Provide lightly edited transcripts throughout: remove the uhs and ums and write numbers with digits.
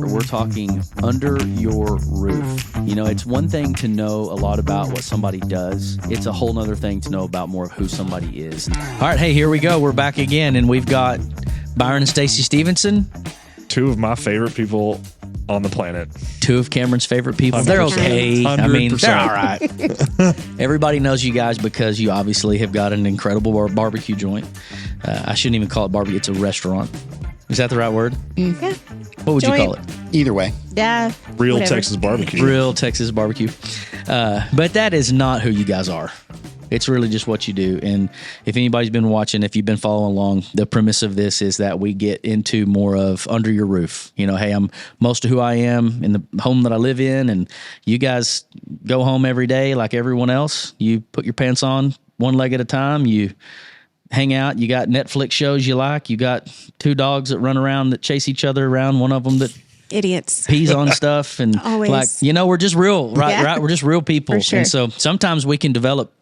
we're talking under your roof. You know, it's one thing to know a lot about what somebody does. It's a whole nother thing to know about more of who somebody is. All right, hey, here we go. We're back again, and we've got Byron and Stacie Stephenson. Two of my favorite people on the planet. Two of Cameron's favorite people. They're okay. 100%. I mean, they're all right. Everybody knows you guys because you obviously have got an incredible barbecue joint. I shouldn't even call it barbecue. It's a restaurant. Is that the right word? Yeah. What would you call it? Either way. Yeah. Real whatever. Texas barbecue. Real Texas barbecue. But that is not who you guys are. It's really just what you do. And if anybody's been watching, if you've been following along, the premise of this is that we get into more of under your roof. You know, hey, I'm most of who I am in the home that I live in, and you guys go home every day like everyone else. You put your pants on one leg at a time. You hang out. You got Netflix shows you like. You got two dogs that run around that chase each other around. One of them that Idiots. pees on stuff. And Always. like, you know, we're just real, right? Yeah. Right. We're just real people. For sure. And so sometimes we can develop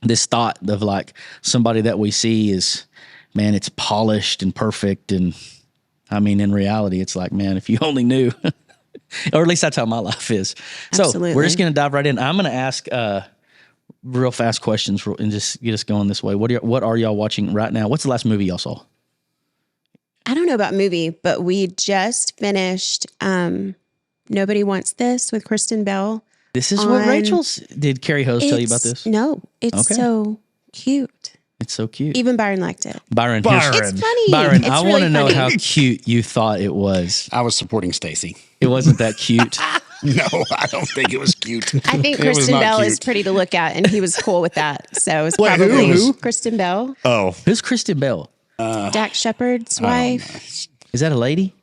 this thought of like somebody that we see is, man, it's polished and perfect. And I mean, in reality, it's like, man, if you only knew, or at least that's how my life is. So Absolutely. we're just going to dive right in. I'm going to ask real fast questions and just get us going this way. What are y'all watching right now? What's the last movie y'all saw? I don't know about movie, but we just finished Nobody Wants This with Kristen Bell. This is what On- Rachel's. Did Carrie Hose tell you about this? No, it's Okay. so cute. It's so cute. Even Byron liked it. Byron. Byron. It's funny. Byron, It's I really want to know funny. how cute you thought it was. I was supporting Stacie. It wasn't that cute. No, I don't think it was cute. I think It was Kristen not Bell cute. is pretty to look at, and he was cool with that. So it's Wait, probably who? Kristen Bell, Oh, Who's Kristen Bell? Dak Shepard's wife. Is that a lady?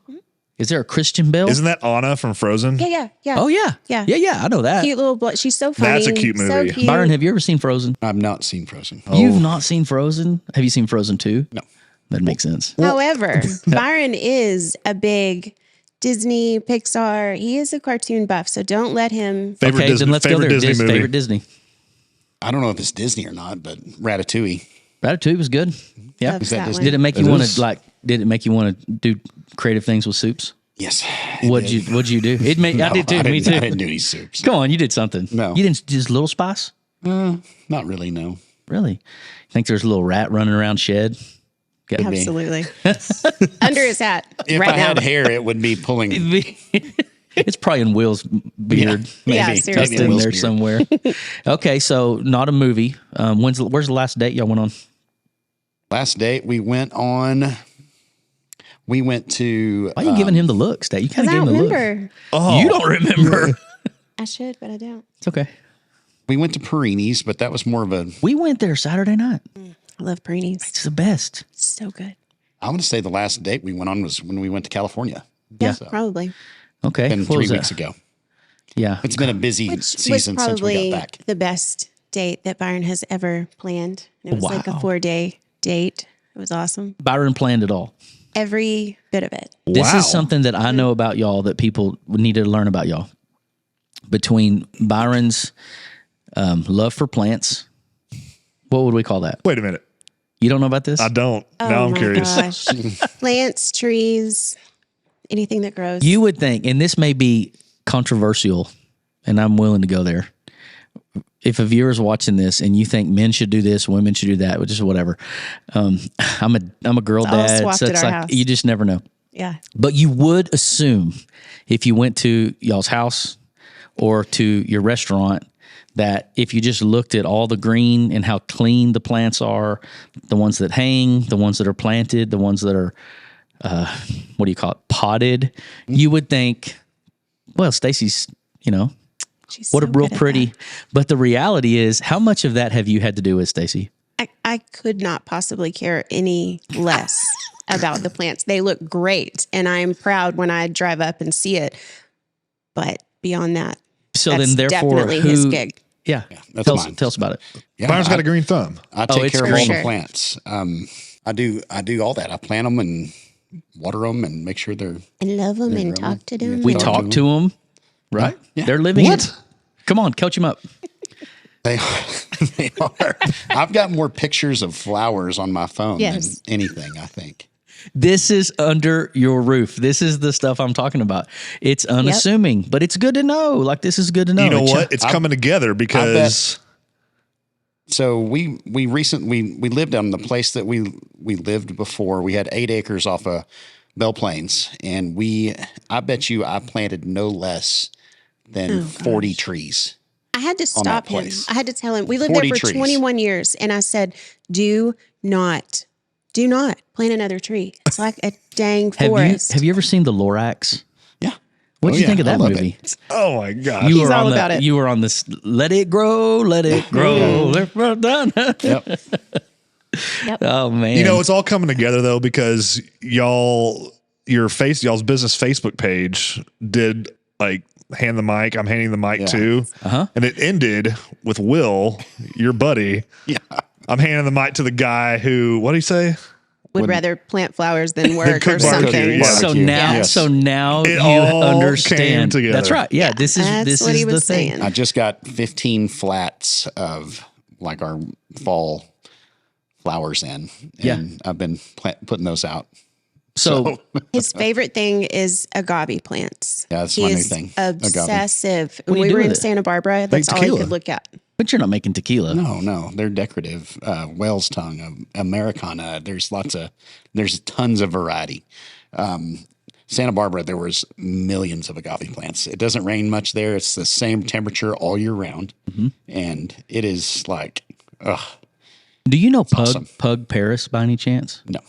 Is there a Christian Bell? isn't that Anna from Frozen? Yeah. Oh yeah. Yeah. Yeah. I know that. Cute little. She's so funny. That's a cute So movie. cute. Byron, have you ever seen Frozen? I've not seen Frozen. You've not seen Frozen? Have you seen Frozen 2? No. That makes sense. However, Byron is a big Disney, Pixar. He is a cartoon buff, so don't let him. Favorite Okay, Disney, then let's go favorite there. Disney movie. Favorite Disney. I don't know if it's Disney or not, but Ratatouille. Ratatouille was good. Yeah. Loves that that Disney? one. Did it make you It want is. to Did it make you want to do creative things with soups? Yes. What'd you do? It made. I No, did too. Me I too. didn't do any soups. Come on, you did something. No. You didn't just Little Spice. Not really, no. Really? Think there's a little rat running around shed? Got me. Absolutely. Under his hat If right I now. had hair, it would be pulling. It's probably in Will's beard. Yeah, maybe. seriously. Tucked in Will's there beard. somewhere. Okay, so not a movie. Where's the last date y'all went on? Last date we went to. Why are you giving him the looks? That you kind Because of I gave don't him the look. remember. Oh, You don't remember. I should, but I don't. It's okay. We went to Perini's, but that was more of a. We went there Saturday night. I love Perini's. It's the best. So good. I want to say the last date we went on was when we went to California. Yeah, So, probably. Okay. been What 3 was weeks that? ago. Yeah. It's been a busy Which was season since we probably got back. the best date that Byron has ever planned. It was like a Wow. 4-day date. It was awesome. Byron planned it all. Every bit of it. This Wow. is something that I know about y'all that people would need to learn about y'all. Between Byron's love for plants, what would we call that? Wait a minute. You don't know about this? I don't. Oh now I'm my curious. gosh. Plants, trees, anything that grows. You would think, and this may be controversial, and I'm willing to go there. If a viewer's watching this and you think men should do this, women should do that, which is whatever. I'm a girl It's all dad, swapped so at it's our like house. you just never know. Yeah. But you would assume if you went to y'all's house or to your restaurant that if you just looked at all the green and how clean the plants are, the ones that hang, the ones that are planted, the ones that are, what do you call it, potted, you would think, well, Stacey's, She's what so a real good at pretty. that. But the reality is, how much of that have you had to do with, Stacey? I could not possibly care any less about the plants. They look great, and I'm proud when I drive up and see it. But beyond that, So that's then, therefore, definitely who? his gig. Yeah, that's tell us, mine. tell us about it. Yeah, Byron's got a green thumb. I take it's care of for all sure. the plants. I do all that. I plant them and water them and make sure they're. And love them and growing. talk to them. We Talk talk to to them, right? Yeah. They're living What? it. Come on, coach them up. They they are. I've got more pictures of flowers on my phone Yes. than anything. I think. This is under your roof. This is the stuff I'm talking about. It's unassuming, but it's good to know. Like, this is good to know. You know what? It's coming together because. So we recently we lived on the place that we lived before. We had 8 acres off of Belle Plains, and I bet you I planted no less than 40 trees. I had to stop him. place. I had to tell him. We lived there for trees. 21 years, and I said, do not plant another tree. It's like a dang forest. Have you ever seen The Lorax? Yeah. What did you think of I that love movie? it. Oh my gosh. He's all about it. You were on this. Let it grow. Let it grow. Let it done. Yep. Oh man. You know, it's all coming together though because y'all's business Facebook page did like hand the mic. I'm handing the mic to, and it ended with Will, your buddy. Yeah. I'm handing the mic to the guy who. What did he say? Would rather plant flowers than work cook or barbecue, something. yeah. So now It you all came understand. together. That's right. Yeah. This That's is what he the was thing. saying. I just got 15 flats of like our fall flowers in, and I've been putting those out. So His favorite thing is agave plants. Yeah, that's He my new is thing. obsessive. What do When you we do were in with it? Santa Barbara, that's all he tequila. could look at. but you're not making tequila. No, they're decorative. Whale's tongue, Americana. There's tons of variety. Santa Barbara, there was millions of agave plants. It doesn't rain much there. It's the same temperature all year round, and it is like, Do you know awesome. Pug Paris by any chance? no.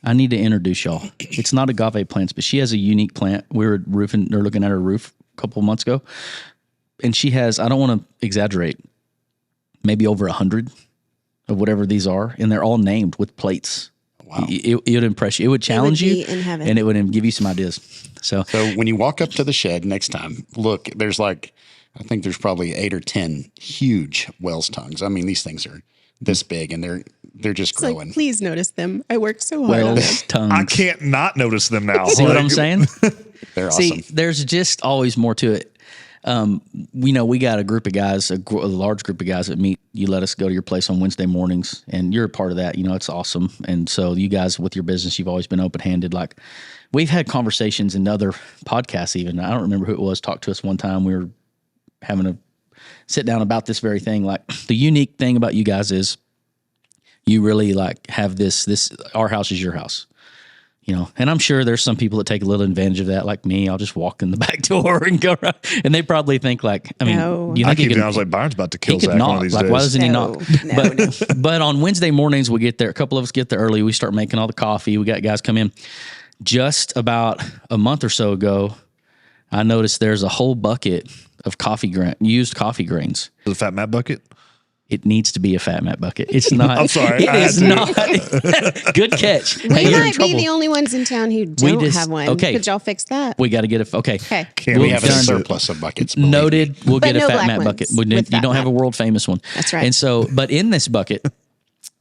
I need to introduce y'all. It's not agave plants, but she has a unique plant. We were looking at her roof a couple of months ago, and she has, I don't want to exaggerate, maybe over 100 of whatever these are, and they're all named with plates. Wow. It would impress you. It would challenge be you in heaven. and it would give you some ideas. So So when you walk up to the shed next time, look, there's I think there's probably 8 or 10 huge whale's tongues. I mean, these things are this big, and they're just It's growing. like, please notice them. I worked so hard on them. whale's tongues. I can't not notice them now. See what Like, I'm saying? They're awesome. See, there's just always more to it. We got a group of guys, a large group of guys that meet. You let us go to your place on Wednesday mornings, and you're a part of that. You know, it's awesome. And so you guys with your business, you've always been open-handed. Like, we've had conversations in other podcasts even. I don't remember who it was, talked to us one time. We were having a sit down about this very thing. Like, the unique thing about you guys is you really have this, our house is your house. You know, and I'm sure there's some people that take a little advantage of that, like me. I'll just walk in the back door and go around, and they probably think No. do you I think he keep can? I was like, Byron's about to kill He could Zach one knock. of these Like, days. why doesn't he No, knock? no, But on Wednesday mornings, we get there. A couple of us get there early. We start making all the coffee. We got guys come in. Just about a month or so ago, I noticed there's a whole bucket of used coffee grains. The Fat Matt bucket? It needs to be a Fat Matt bucket. It's not. I'm sorry, It I had is to. not. Good catch. Hey, We you're in might be trouble. the only ones in town who don't just- have one. okay. Could y'all fix that? We got to get it. Okay. Okay. Can't we wait have to a see it. surplus of buckets. believe me. Noted. We'll But get a no Fat black Matt ones bucket. with You Fat don't have a Matt. world famous one. That's right. And so, but in this bucket,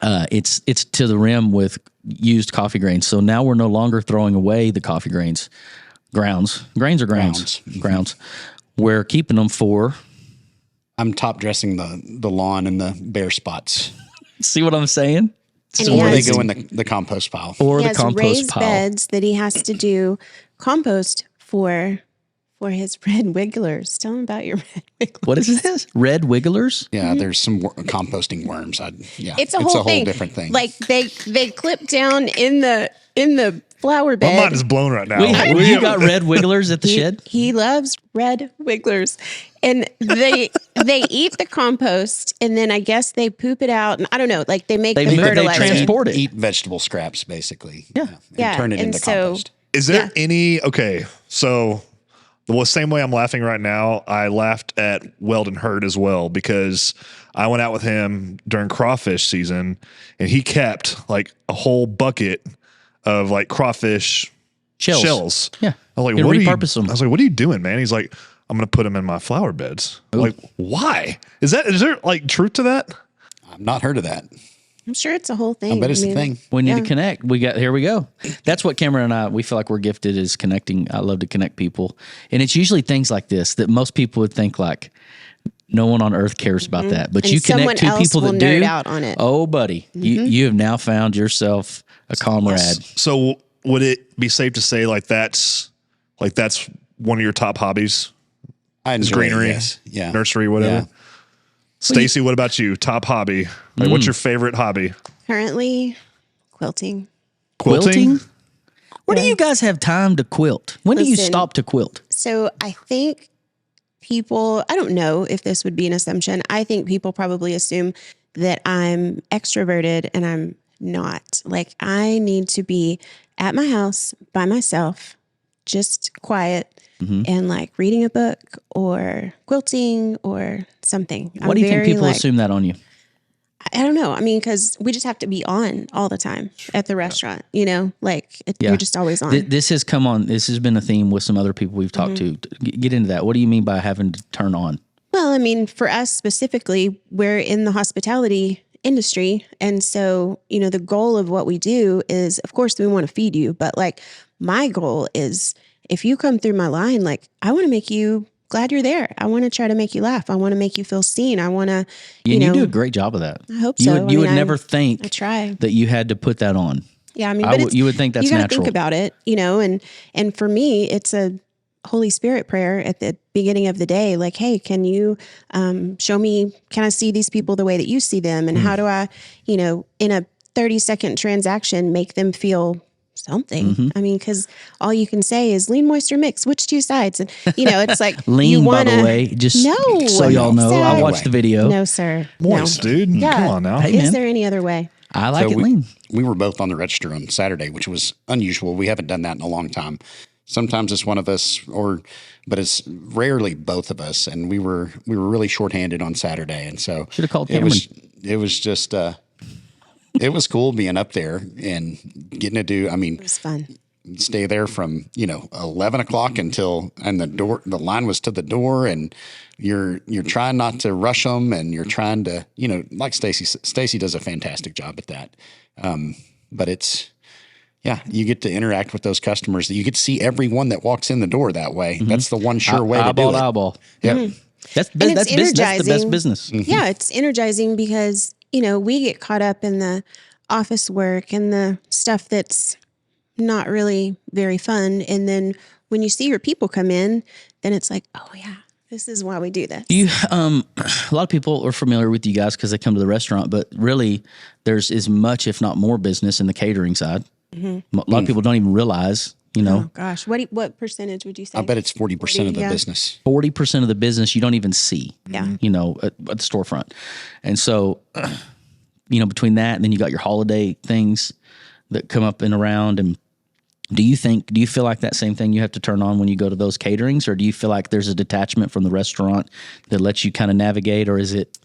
it's to the rim with used coffee grains. So now we're no longer throwing away the coffee grains. Grains or grounds? Grounds. We're keeping them for. I'm top dressing the lawn and the bare spots. See what I'm saying? And Or they has- go in the compost pile. Or He the has compost raised pile. beds that he has to do compost for his red wigglers. Tell him about your red wigglers. What is this? Red wigglers? Yeah, there's some composting worms. It's a whole thing. different thing. Like they clip down in the flower My bed. mind is blown right now. You got red wigglers at the shed? He loves red wigglers, and they eat the compost, and then I guess they poop it out, and I don't know, like they make the They fertilizer. transport it. Eat vegetable scraps, basically. Yeah. And Yeah, turn it and into so- compost. Is there any okay? So the same way I'm laughing right now, I laughed at Weldon Hurd as well because I went out with him during crawfish season, and he kept like a whole bucket of like crawfish shells. Yeah. I was like, You what repurpose them. I was like, what are you doing, man? He's like, I'm going to put them in my flower beds. I'm like, why? Is there like truth to that? I've not heard of that. I'm sure it's a whole thing. I bet it's mean, a thing. We need Yeah. to connect. Here we go. That's what Cameron and I, we feel like we're gifted is connecting. I love to connect people. And it's usually things like this that most people would think like, No one on earth cares about that, but And you connect two someone people else that will nerd do. out on it. Oh, buddy, you have now found yourself a comrade. So would it be safe to say like that's one of your top hobbies? I Is enjoy greenery, it, yes. Yeah. nursery, whatever. Yeah. Stacie, what about you? Top hobby? Like, what's your favorite hobby? Currently, quilting. Quilting? Where do you guys have time to quilt? When do you Listen. stop to quilt? So I think people, I don't know if this would be an assumption. I think people probably assume that I'm extroverted and I'm not. Like, I need to be at my house by myself, just quiet and like reading a book or quilting or something. What do you think people assume that on you? I don't know. I mean, because we just have to be on all the time at the restaurant, you know, like you're just always on. This has come on. This has been a theme with some other people we've talked to. Get into that. What do you mean by having to turn on? Well, I mean, for us specifically, we're in the hospitality industry. And so, you know, the goal of what we do is, of course, we want to feed you. But like my goal is if you come through my line, like I want to make you glad you're there. I want to try to make you laugh. I want to make you feel seen. I want to, you know. You do a great job of that. I hope You so. would, you would never think I try. that you had to put that on. Yeah, I mean, but you would think that's you gotta natural. think about it, you know, and for me, it's a Holy Spirit prayer at the beginning of the day. Like, hey, can you show me? Can I see these people the way that you see them? And how do I, you know, in a 30-second transaction, make them feel something? I mean, because all you can say is lean, moisture, mix. Which two sides? And you know, it's like Lean, by the way, just so y'all know, I Sir. watched the video. No, sir. Moist, No. dude. Yeah. Come on now. Hey, Is man. there any other way? I like it we, lean. we were both on the register on Saturday, which was unusual. We haven't done that in a long time. Sometimes it's one of us, but it's rarely both of us. And we were really shorthanded on Saturday, and so Should have called it was just it was cool being up there and getting to do. I mean, It was fun. stay there from 11 o'clock and the line was to the door, and you're trying not to rush them, and you're trying to like Stacie does a fantastic job at that, but it's you get to interact with those customers. You get to see everyone that walks in the door that way. That's the one sure way to do it. Eyeball. Yeah. That's And it's that's the best energizing. business. Yeah, it's energizing because, we get caught up in the office work and the stuff that's not really very fun. And then when you see your people come in, then it's like, oh yeah, this is why we do this. You, a lot of people are familiar with you guys because they come to the restaurant, but really there's as much, if not more, business in the catering side. A lot of people don't even realize, Oh gosh, what percentage would you say? I bet it's 40% of the Yeah. business. 40% of the business you don't even see. Yeah. At the storefront. And so, between that and then you got your holiday things that come up and around. And do you feel like that same thing you have to turn on when you go to those caterings, or do you feel like there's a detachment from the restaurant that lets you kind of navigate, or is it?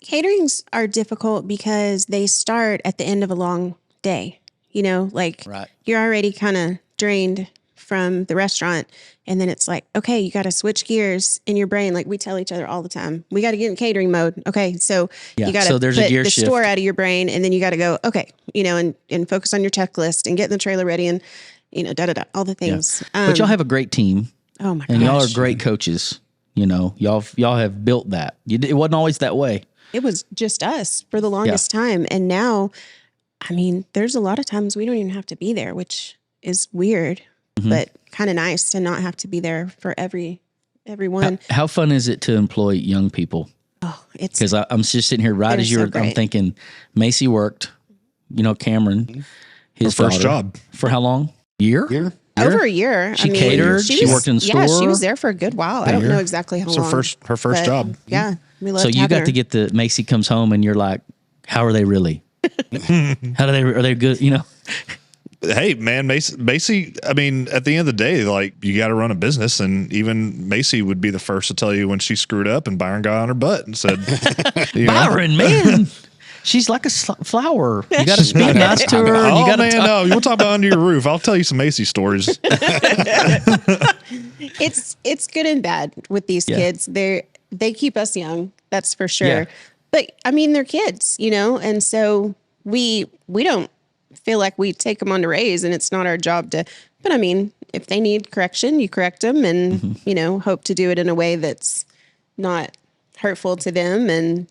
Caterings are difficult because they start at the end of a long day, Right. You're already kind of drained from the restaurant. And then it's like, okay, you got to switch gears in your brain. Like we tell each other all the time, we got to get in catering mode. Okay. So Yeah, you got so to there's a put gear the shift. store out of your brain, and then you got to go, okay, and focus on your checklist and getting the trailer ready and, all the things. But y'all have a great team. Oh my And y'all are gosh. great coaches. Y'all have built that. It wasn't always that way. It was just us for the longest time. And now, I mean, there's a lot of times we don't even have to be there, which is weird, but kind of nice to not have to be there for everyone. How fun is it to employ young people? Oh, it's Because I'm just sitting here right They're as you so were. I'm great. thinking, Macy worked. Cameron, his Her first daughter, job. for how long? Year. over a year. She catered, she worked in the Yeah, she store. was there for a good while. I don't know exactly how It's long. her first but job. Yeah, we loved So you having got her. to get the Macy comes home, and you're like, how are they really? Are they good? Hey, man, Macy, I mean, at the end of the day, like, you got to run a business, and even Macy would be the first to tell you when she screwed up and Byron got on her butt and said, Byron, man. She's like a flower. You got to speak nice to her. And you oh, got to man, no, we'll talk about under your roof. I'll tell you some Macy stories. It's good and bad with these kids. They keep us young, that's for sure. Yeah. But I mean, they're kids, and so we don't feel like we take them on to raise, and it's not our job to. But I mean, if they need correction, you correct them, and hope to do it in a way that's not hurtful to them. And,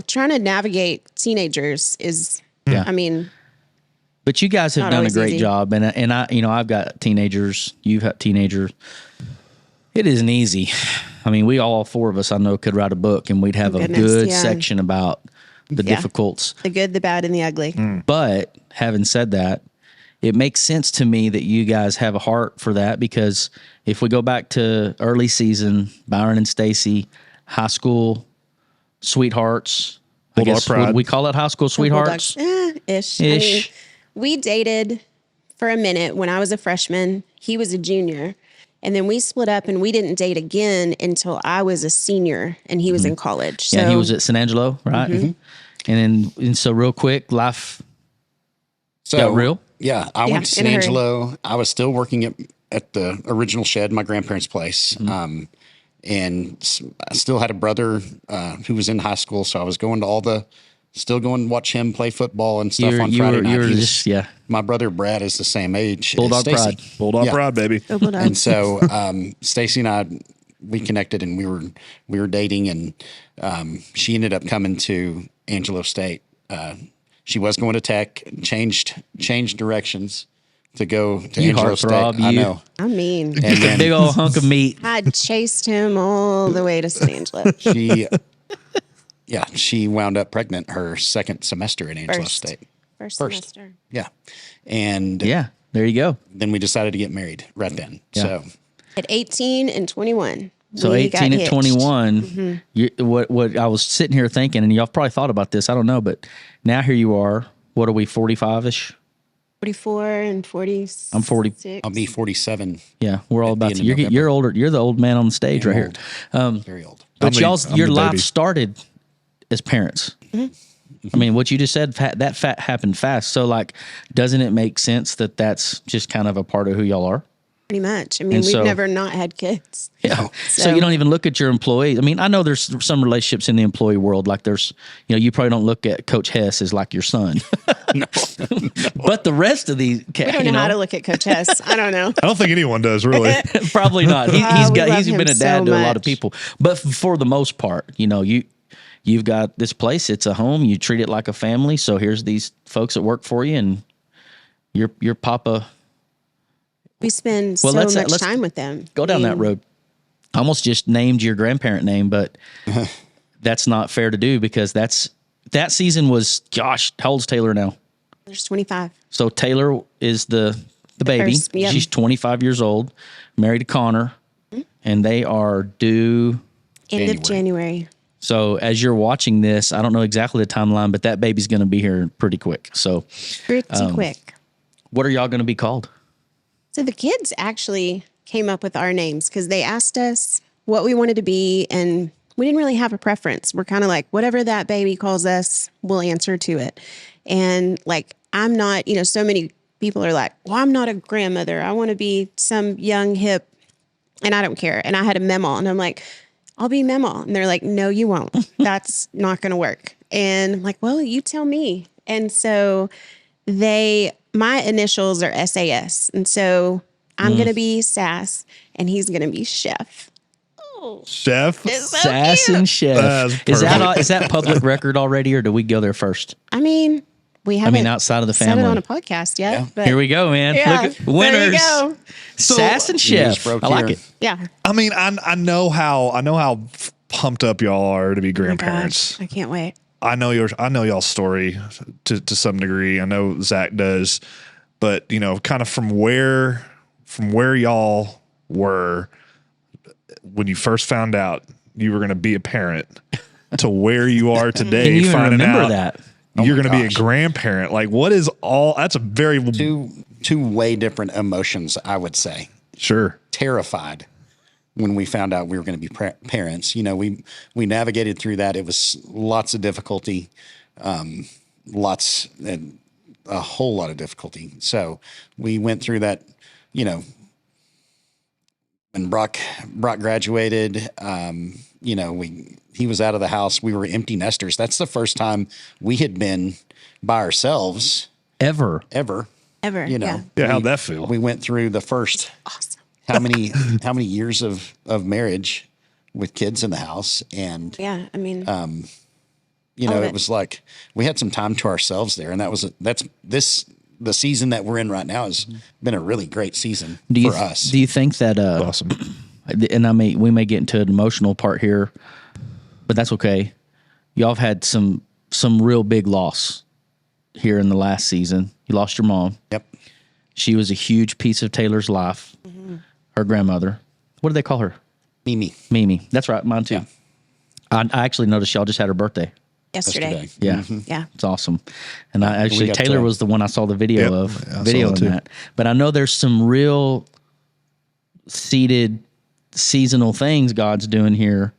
trying to navigate teenagers is, Yeah. I mean, But you guys have Not done a always great easy. job, and I, I've got teenagers. You've got teenagers. It isn't easy. I mean, we all four of us, I know, could write a book, and we'd have a Goodness, good yeah. section about the Yeah. difficulties. the good, the bad, and the ugly. But having said that, it makes sense to me that you guys have a heart for that, because if we go back to early season, Byron and Stacie, high school sweethearts. I Bulldog guess, pride. would we call it high school sweethearts? Ish. Ish. I mean, we dated for a minute when I was a freshman. He was a junior. And then we split up and we didn't date again until I was a senior and he was in college. So, Yeah, he was at San Angelo, right? And so real quick, life So got real. Yeah, I went to in San a hurry. Angelo. I was still working at the original shed, my grandparents' place, and I still had a brother who was in high school. So I was going to still going to watch him play football and stuff on Friday night. You were He was- just, yeah. My brother Brad is the same age. Bulldog as Stacie. pride. Bulldog Yeah. pride, baby. Go Bulldogs. And so Stacie and I, we connected and we were dating, and she ended up coming to Angelo State. She was going to Tech, changed directions to go to You Angelo State. heartthrob, I you. know. I mean, And then Big old hunk of meat. I chased him all the way to San Angelo. she wound up pregnant her second semester at Angelo First. State. First First. semester. Yeah. And Yeah, there you go. then we decided to get married right then. Yeah. So At 18 and 21. So we got 18 and hitched. 21, what I was sitting here thinking, and y'all probably thought about this, I don't know, but now here you are. What are we, 45-ish? 44 and 40. I'm 40. I'll be 47. Yeah, we're all At the about end to. of You're November. older. You're the old man on the stage right here. Very old. But I'm the your life baby. started as parents. I mean, what you just said, happened fast. So, like, doesn't it make sense that that's just kind of a part of who y'all are? Pretty much. I mean, And we've so- never not had kids. Yeah. So So- you don't even look at your employees. I mean, I know there's some relationships in the employee world. Like there's, you probably don't look at Coach Hess as like your son. No. But the rest of these, We don't know how to look at Coach Hess. I don't know. I don't think anyone does really. probably not. We love He's him been a dad so to a lot of much. people. But for the most part, you've got this place. It's a home. You treat it like a family. So here's these folks that work for you, and your papa. We spend Well, so let's much time with them. Go down that road. I almost just named your grandparent name, but that's not fair to do because that season was, gosh, how old's Taylor now? There's 25. So Taylor is the baby. first, yep. She's 25 years old, married to Connor, and they are due. End of January. So as you're watching this, I don't know exactly the timeline, but that baby's going to be here pretty quick. So Pretty quick. what are y'all going to be called? So the kids actually came up with our names because they asked us what we wanted to be, and we didn't really have a preference. We're kind of like, whatever that baby calls us, we'll answer to it. And like, I'm not, so many people are like, well, I'm not a grandmother. I want to be some young, hip, and I don't care. And I had a memo, and I'm like, I'll be Memo. And they're like, no, you won't. That's not going to work. And I'm like, well, you tell me. And so my initials are SAS. And so I'm going to be Sass and he's going to be Chef. Chef. It's so Sass cute. and Chef. That's Is that public record already, or do we go there first? I mean, we haven't outside of the said family. it on a podcast yet. Yeah. But Here we go, man. Yeah, Look at there winners. you go. Sass and Winners Chef. broke I like here. it. Yeah. I mean, I know how pumped up y'all are to be Oh my grandparents. gosh, I can't wait. I know y'all's story to some degree. I know Zach does, but kind of from where y'all were when you first found out you were going to be a parent to where you are today, Can you even finding remember out that? you're my going to be a gosh. grandparent. Like, what is all? That's a very Two way different emotions, I would say. sure. Terrified when we found out we were going to be parents. We navigated through that. It was lots of difficulty, a whole lot of difficulty. So we went through that, when Brock graduated, he was out of the house. We were empty nesters. That's the first time we had been by ourselves Ever. ever. Ever. Yeah. Yeah, how'd that feel? We went through the first Awesome. how many years of marriage with kids in the house. And, Yeah. I mean, you know, All of it it. was like we had some time to ourselves there. And the season that we're in right now has been a really great season for us. Do you think that, Awesome. and we may get into an emotional part here, but that's okay. Y'all have had some real big loss here in the last season. You lost your mom. Yep. She was a huge piece of Taylor's life. Her grandmother. What do they call her? Mimi. That's right. Mine too. Yeah. I actually noticed y'all just had her birthday. yesterday. Yeah. Yeah. It's awesome. And I actually, got Taylor to- was the one I saw the video Yep. of, I saw video that in too. that. But I know there's some real seated seasonal things God's doing here,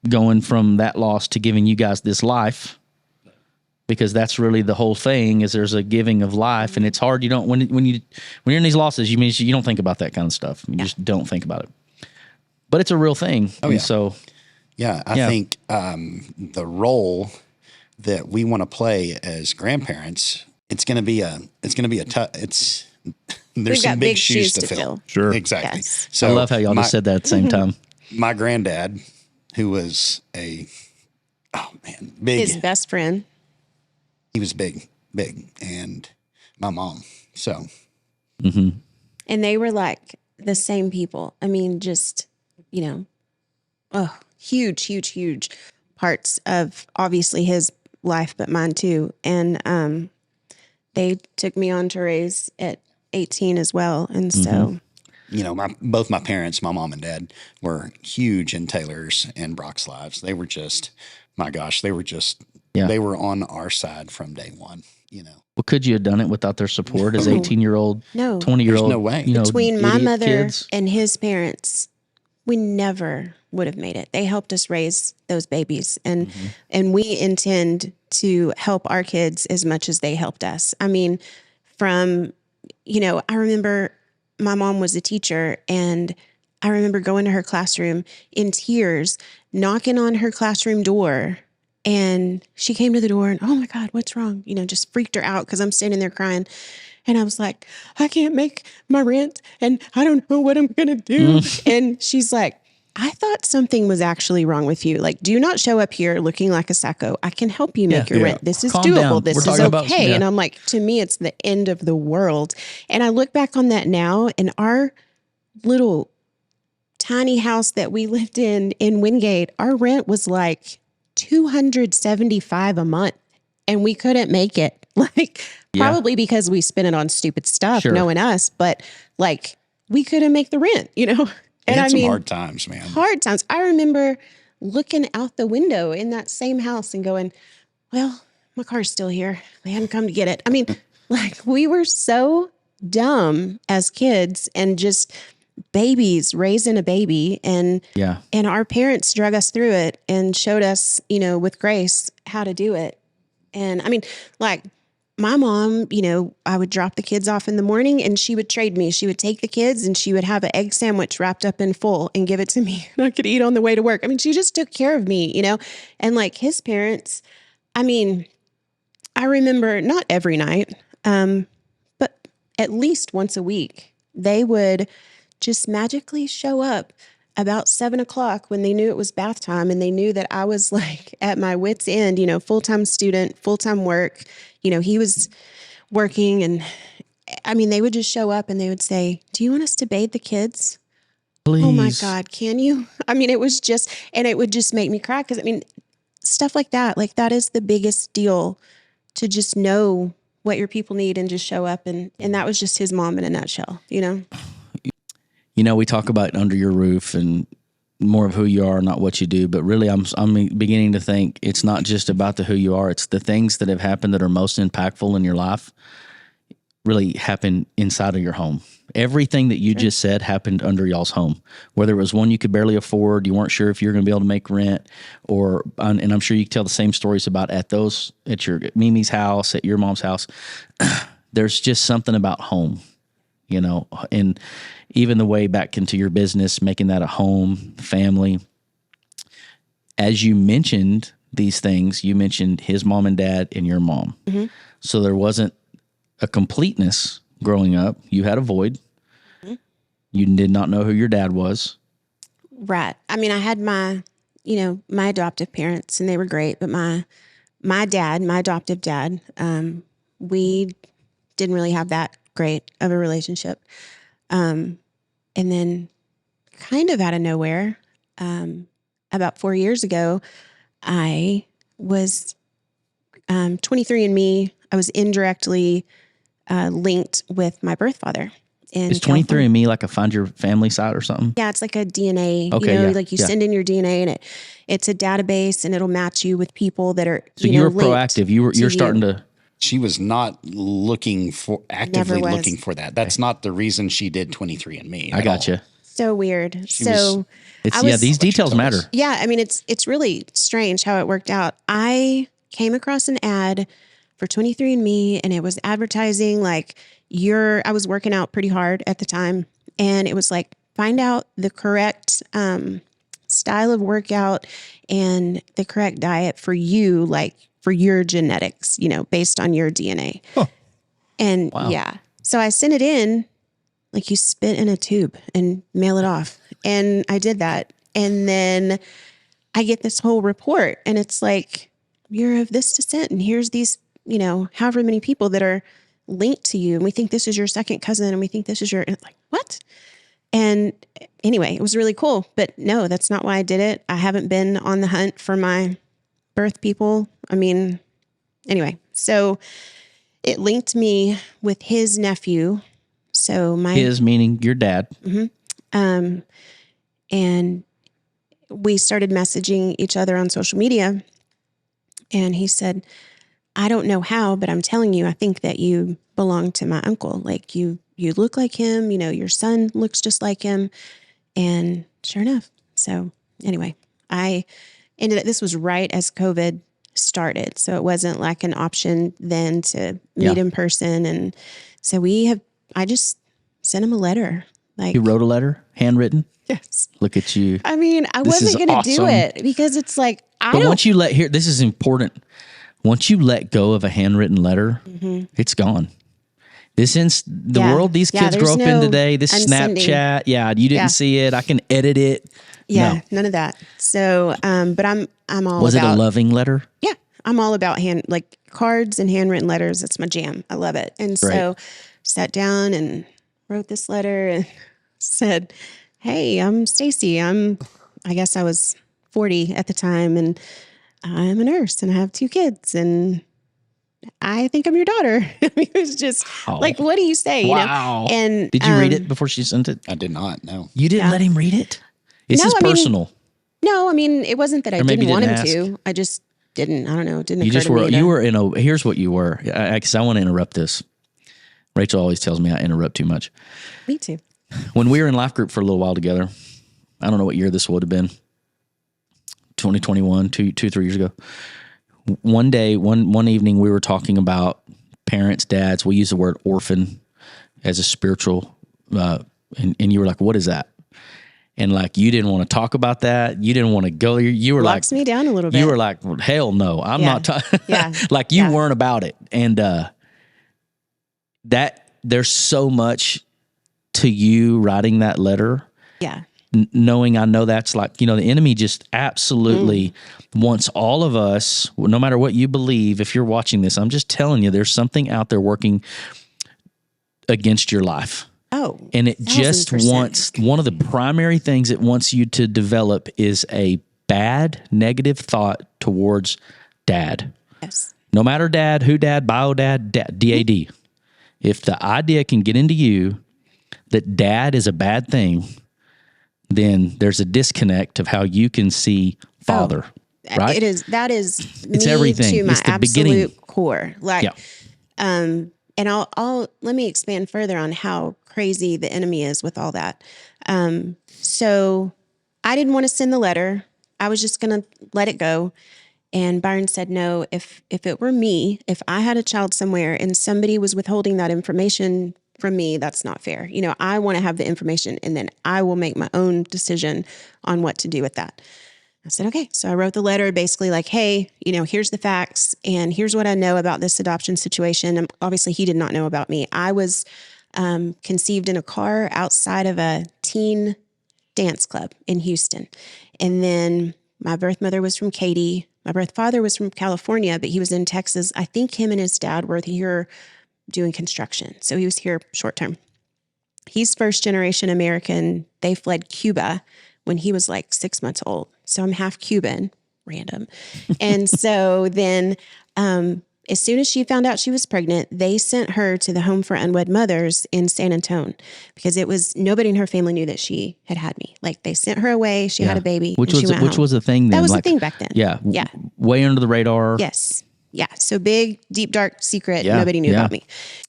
going from that loss to giving you guys this life, because that's really the whole thing, is there's a giving of life. And it's hard. You don't, when you're in these losses, you don't think about that kind of stuff. You just don't think about it, but it's a real thing. Oh, yeah. So Yeah, I think the role that we want to play as grandparents, there's We've some got big shoes to fill. fill. Sure. Exactly. Yes. So I love how y'all just said that at the same time. My granddad, who was big. His best friend. He was big, and my mom. So And they were like the same people. I mean, just, huge parts of obviously his life, but mine too. And they took me on to raise at 18 as well. And so, both my parents, my mom and dad, were huge in Taylor's and Brock's lives. They were just, my gosh, they were on our side from day one. Well, could you have done it without their support as 18-year-old, No. 20-year-old? There's no way. Between my idiot mother kids? and his parents, we never would have made it. They helped us raise those babies, and we intend to help our kids as much as they helped us. I mean, I remember my mom was a teacher, and I remember going to her classroom in tears, knocking on her classroom door. And she came to the door and, oh my God, what's wrong? Just freaked her out because I'm standing there crying. And I was like, I can't make my rent and I don't know what I'm going to do. And she's like, I thought something was actually wrong with you. Like, do not show up here looking like a sacco. I can help you make your rent. This is Calm doable. down. This We're is talking about- okay. yeah. And I'm like, to me, it's the end of the world. And I look back on that now, and our little tiny house that we lived in Wingate, our rent was like $275 a month, and we couldn't make it. Probably because we spent it on stupid stuff, Sure. knowing us, but we couldn't make the rent, We had some hard times, man. hard times. I remember looking out the window in that same house and going, well, my car's still here. They hadn't come to get it. I mean, we were so dumb as kids and just babies raising a baby, and our parents drug us through it and showed us, with grace, how to do it. And I mean, my mom, I would drop the kids off in the morning and she would trade me. She would take the kids and she would have an egg sandwich wrapped up in foil and give it to me, and I could eat on the way to work. I mean, she just took care of me, and his parents, I mean, I remember not every night, but at least once a week, they would just magically show up about 7:00 when they knew it was bath time, and they knew that I was at my wit's end, full-time student, full-time work. He was working, and I mean, they would just show up and they would say, do you want us to bathe the kids? Please. Oh my God, can you? I mean, it was just, and it would just make me cry. Cause I mean, stuff like that is the biggest deal, to just know what your people need and just show up. And that was just his mom in a nutshell, We talk about under your roof and more of who you are, not what you do. But really, I'm beginning to think it's not just about who you are. It's the things that have happened that are most impactful in your life really happen inside of your home. Everything that you just said happened under y'all's home, whether it was one you could barely afford, you weren't sure if you were going to be able to make rent, and I'm sure you can tell the same stories about at your Mimi's house, at your mom's house. There's just something about home, and even the way back into your business, making that a home, family. As you mentioned these things, you mentioned his mom and dad and your mom. Mm-hmm. So there wasn't a completeness growing up. You had a void. Mm-hmm. You did not know who your dad was. Right. I mean, I had my adoptive parents, and they were great, but my adoptive dad, we didn't really have that great of a relationship. And then kind of out of nowhere, about 4 years ago, I was 23andMe. I was indirectly linked with my birth father. Is 23andMe like a find your family site or something? Yeah, it's like a DNA. Okay, like you send in your DNA, and it's a database, and it'll match you with people that are. So you were proactive. You're starting to. She was not actively looking for that. That's not the reason she did 23andMe. I got you. So weird. These details matter. Yeah, I mean, it's really strange how it worked out. I came across an ad for 23andMe, and it was advertising like I was working out pretty hard at the time, and it was like, find out the correct style of workout and the correct diet for you, like for your genetics, based on your DNA. Huh. And wow. Yeah, so I sent it in, like you spit in a tube and mail it off. And I did that. And then I get this whole report, and it's like, you're of this descent, and here's these, however many people that are linked to you. And we think this is your second cousin, and we think this is and it's like, what? And anyway, it was really cool, but no, that's not why I did it. I haven't been on the hunt for my birth people. I mean, anyway, so it linked me with his nephew. So his meaning your dad. Mm-hmm. And we started messaging each other on social media, and he said, I don't know how, but I'm telling you, I think that you belong to my uncle. Like you look like him, your son looks just like him. And sure enough. So anyway, I ended up, this was right as COVID started. So it wasn't like an option then to meet in person. And so I just sent him a letter. Like, you wrote a letter, handwritten? Yes. Look at you. I mean, I wasn't going to do it because it's like, once you this is important. Once you let go of a handwritten letter, it's gone. The world these kids grow up in today, this Snapchat, you didn't see it. I can edit it. Yeah, none of that. So, but I'm all Was about. Was it a loving letter? Yeah, I'm all about cards and handwritten letters. It's my jam. I love it. And so sat down and wrote this letter and said, hey, I'm Stacie. I guess I was 40 at the time, and I'm a nurse, and I have 2 kids, and I think I'm your daughter. I mean, it was just like, what do you say? Wow. And did you read it before she sent it? I did not. No. You didn't let him read it? This is personal. No, I mean, it wasn't that I didn't want him to. I just didn't. I don't know. It didn't occur to me. You were in a. Here's what you were. Because I want to interrupt this. Rachel always tells me I interrupt too much. Me too. When we were in life group for a little while together, I don't know what year this would have been. 2021, 3 years ago. One day, one evening, we were talking about parents, dads. We use the word orphan as a spiritual, and you were like, "What is that?" And like, you didn't want to talk about that. You didn't want to go. You were Locks me down a little bit. You were like, well, "Hell no, I'm not." Like you weren't about it, and that there's so much to you writing that letter. Yeah. Knowing I know that's like, the enemy just absolutely wants all of us, no matter what you believe, if you're watching this, I'm just telling you, there's something out there working against your life. Oh, and it just wants, one of the primary things it wants you to develop is a bad, negative thought towards dad. Yes. No matter dad, who dad, bio dad, DAD. If the idea can get into you that dad is a bad thing, then there's a disconnect of how you can see father, right? That is it's me everything. To my it's the absolute beginning. core. Like, and I'll let me expand further on how crazy the enemy is with all that. So I didn't want to send the letter. I was just going to let it go. And Byron said, no, if it were me, if I had a child somewhere and somebody was withholding that information from me, that's not fair. I want to have the information, and then I will make my own decision on what to do with that. I said, okay. So I wrote the letter basically like, hey, here's the facts, and here's what I know about this adoption situation. And obviously he did not know about me. I was conceived in a car outside of a teen dance club in Houston. And then my birth mother was from Katy. My birth father was from California, but he was in Texas. I think him and his dad were here doing construction. So he was here short term. He's first generation American. They fled Cuba when he was like 6 months old. So I'm half Cuban, random. And so then as soon as she found out she was pregnant, they sent her to the Home for Unwed Mothers in San Antonio because it was nobody in her family knew that she had me. Like they sent her away. She had a baby. Which was a thing then. That was a thing back then. Yeah. Yeah. Way under the radar. Yes. Yeah. So big, deep, dark secret. Nobody knew about me.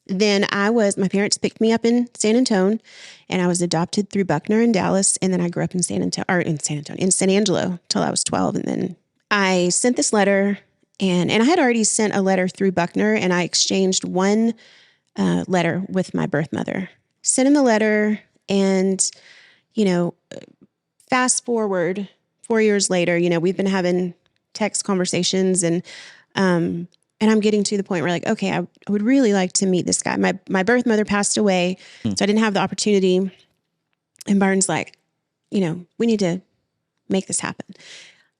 Then my parents picked me up in San Antonio and I was adopted through Buckner in Dallas. And then I grew up in San Angelo till I was 12. And then I sent this letter and I had already sent a letter through Buckner and I exchanged one letter with my birth mother. Sent him the letter and, fast forward 4 years later, we've been having text conversations and I'm getting to the point where like, okay, I would really like to meet this guy. My birth mother passed away, so I didn't have the opportunity. And Byron's like, we need to make this happen.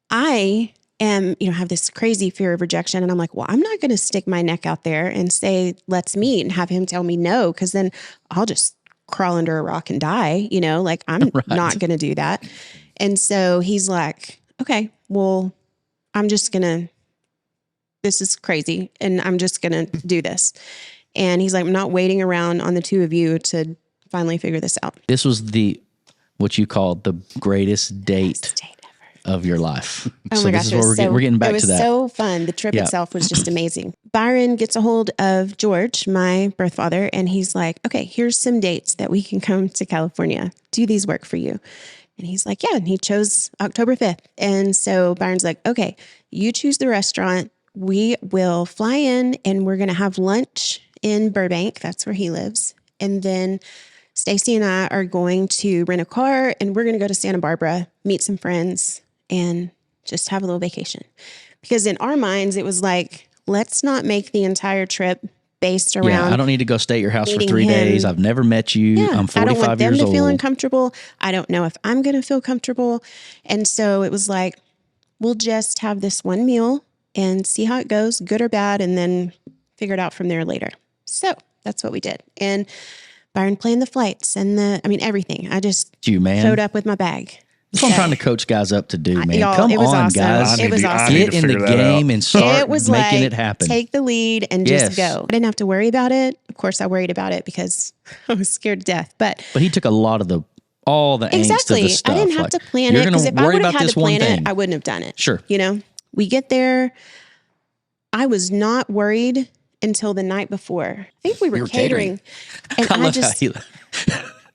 I am, have this crazy fear of rejection. And I'm like, well, I'm not going to stick my neck out there and say, let's meet and have him tell me no. Cause then I'll just crawl under a rock and die, like I'm not going to do that. And so he's like, okay, well, this is crazy. And I'm just going to do this. And he's like, I'm not waiting around on the two of you to finally figure this out. This was what you called the greatest date of your life. Oh my gosh. We're getting back to that. It was so fun. The trip itself was just amazing. Byron gets a hold of George, my birth father, and he's like, okay, here's some dates that we can come to California. Do these work for you? And he's like, yeah. And he chose October 5th. And so Byron's like, okay, you choose the restaurant. We will fly in and we're going to have lunch in Burbank. That's where he lives. And then Stacie and I are going to rent a car and we're going to go to Santa Barbara, meet some friends and just have a little vacation. Because in our minds, it was like, let's not make the entire trip based around. Yeah, I don't need to go stay at your house for 3 days. I've never met you. Yeah, I'm 45 years old. I don't want them to feel uncomfortable. I don't know if I'm going to feel comfortable. And so it was like, we'll just have this one meal and see how it goes, good or bad, and then figure it out from there later. So that's what we did. And Byron planned the flights and everything. I just showed up with my bag. That's what I'm trying to coach guys up to do, man. Come on, awesome. Guys. It was awesome. Get in the game and start making it happen. Take the lead and just go. I didn't have to worry about it. Of course, I worried about it because I was scared to death. But he took a lot of all the angst of the stuff. I didn't have to plan it because if I would have had to plan it, I wouldn't have done it. Sure. We get there. I was not worried until the night before. I think we were catering. And I just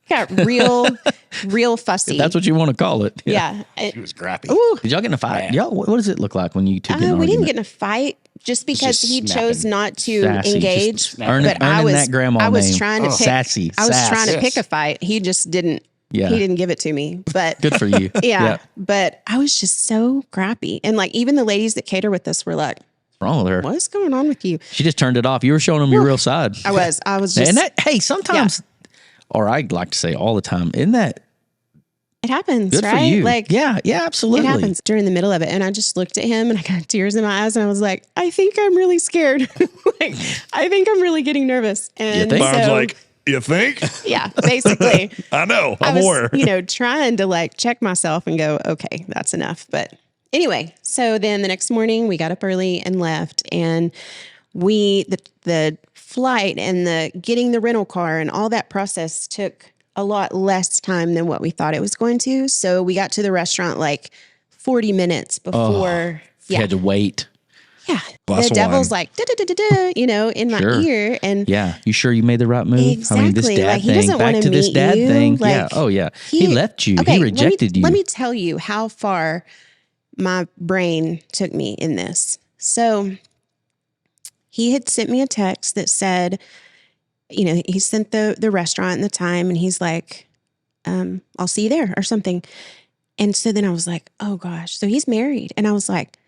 got real fussy. If that's what you want to call it. Yeah. It was grappy. Ooh. Did y'all get in a fight? Y'all, what does it look like when you two get in an We argument? didn't get in a fight just because he chose not to engage. But I was that grandma name. Trying to pick. Sassy. I was trying to pick a fight. He just didn't. Yeah. He didn't give it to me, but good for you. Yeah. But I was just so crappy. And like, even the ladies that cater with us were like, what's wrong with her? What's going on with you? She just turned it off. You were showing them your real side. I was just. And sometimes, or I'd like to say all the time, isn't that? It happens, good right? for you. Like, yeah, absolutely. It happens during the middle of it. And I just looked at him and I got tears in my eyes and I was like, I think I'm really scared. I think I'm really getting nervous. And Bob's like, you think? Yeah, basically. I know. I was, trying to like check myself and go, okay, that's enough. But anyway, so then the next morning we got up early and left, and the flight and the getting the rental car and all that process took a lot less time than what we thought it was going to. So we got to the restaurant like 40 minutes before. You had to wait. Yeah. The devil's like, in my ear. And yeah, you sure you made the right move? Exactly. I mean, this dad he doesn't back want to this dad you. thing. Like, yeah. Oh yeah. He left you. Okay, he rejected you. Let me tell you how far my brain took me in this. So he had sent me a text that said, he sent the restaurant and the time, and he's like, I'll see you there or something. And so then I was like, oh gosh. So he's married. And I was like,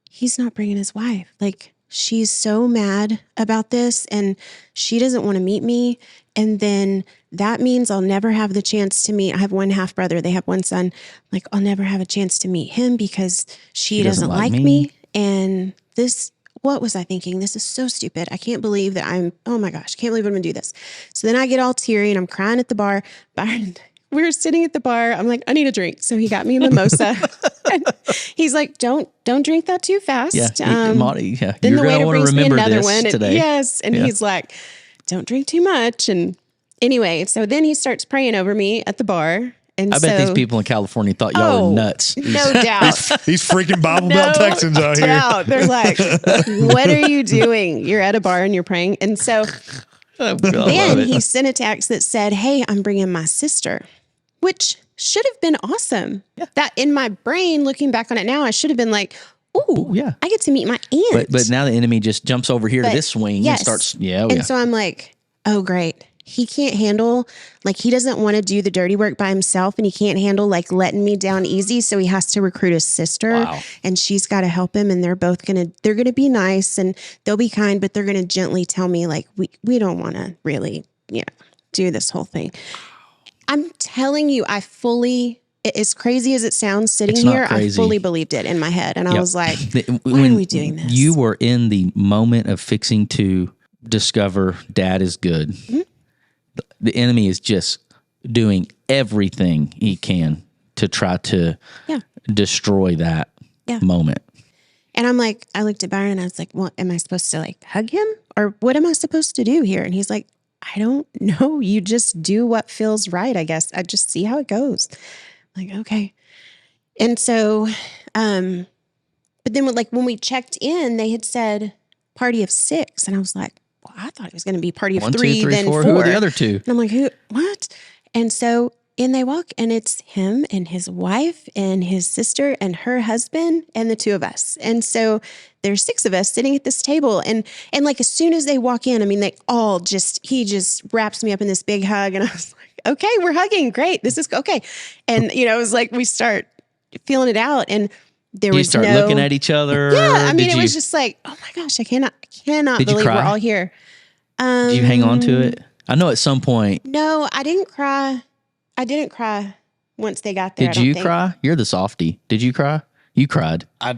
he's not bringing his wife. Like, she's so mad about this and she doesn't want to meet me. And then that means I'll never have the chance to meet. I have one half brother. They have one son. Like, I'll never have a chance to meet him because she doesn't like me. And this, what was I thinking? This is so stupid. I can't believe that oh my gosh, I can't believe I'm going to do this. So then I get all teary and I'm crying at the bar. Byron, we were sitting at the bar. I'm like, I need a drink. So he got me a mimosa. And he's like, don't drink that too fast. Yeah. Then You're the waiter brings me another one. Today. Yes. And he's like, don't drink too much. And anyway, so then he starts praying over me at the bar. And I bet these people in California thought y'all were nuts. No doubt. These freaking Bible Belt Texans out here. They're like, what are you doing? You're at a bar and you're praying. And so then he sent a text that said, hey, I'm bringing my sister, which should have been awesome. Yeah. That in my brain, looking back on it now, I should have been like, ooh, yeah, I get to meet my aunt. But now the enemy just jumps over here to this swing and starts, So I'm like, oh, great. He can't handle, like, he doesn't want to do the dirty work by himself, and he can't handle, like, letting me down easy. So he has to recruit his sister, and she's got to help him. And they're both they're going to be nice and they'll be kind, but they're going to gently tell me, like, we don't want to really, do this whole thing. I'm telling you, as crazy as it sounds sitting here, I fully believed it in my head. And I was like, why are we doing this? You were in the moment of fixing to discover Dad is good. Mm-hmm. The enemy is just doing everything he can to try to destroy that moment. And I'm like, I looked at Byron and I was like, well, am I supposed to like hug him? Or what am I supposed to do here? And he's like, I don't know. You just do what feels right, I guess. I just see how it goes. I'm like, okay. And so, but then when we checked in, they had said party of 6. And I was like, well, I thought it was going to be party of 1, 2, 3, 3, then 4. Who are the other 2? And I'm like, what? And so in they walk, and it's him and his wife and his sister and her husband and the 2 of us. And so there's 6 of us sitting at this table. And like, as soon as they walk in, I mean, he just wraps me up in this big hug. And I was like, okay, we're hugging. Great. This is okay. And, it was like, we start feeling it out. And there was start looking at each other. Yeah. I mean, it was just like, oh my gosh, I cannot believe we're all here. Did you hang on to it? I know at some point. No, I didn't cry. I didn't cry once they got there. Did you cry? You're the softie. Did you cry? You cried. I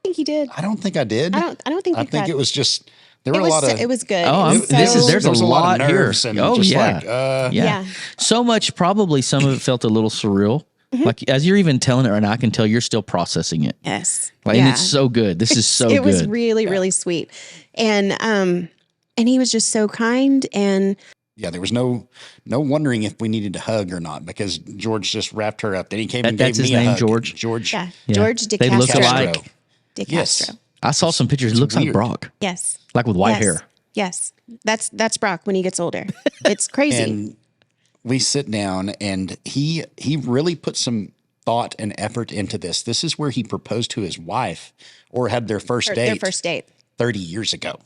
think he did. I don't think I did. I don't think. I think it was just there were a lot of. It was good. Oh, there's a lot here. And just yeah. So much. Probably some of it felt a little surreal. Mm-hmm. Like as you're even telling it right now, I can tell you're still processing it. Yes. And it's so good. This is so good. It was really, really sweet, and he was just so kind and. Yeah, there was no wondering if we needed to hug or not because George just wrapped her up. Then he came and gave me a hug. George? George. Yeah. George DeCastro. They look alike. DeCastro. Yes. I saw some pictures. It looks like Brock. Yes. Like with white hair. Yes. That's Brock when he gets older. It's crazy. And we sit down and he really put some thought and effort into this. This is where he proposed to his wife or had their first date 30 years ago.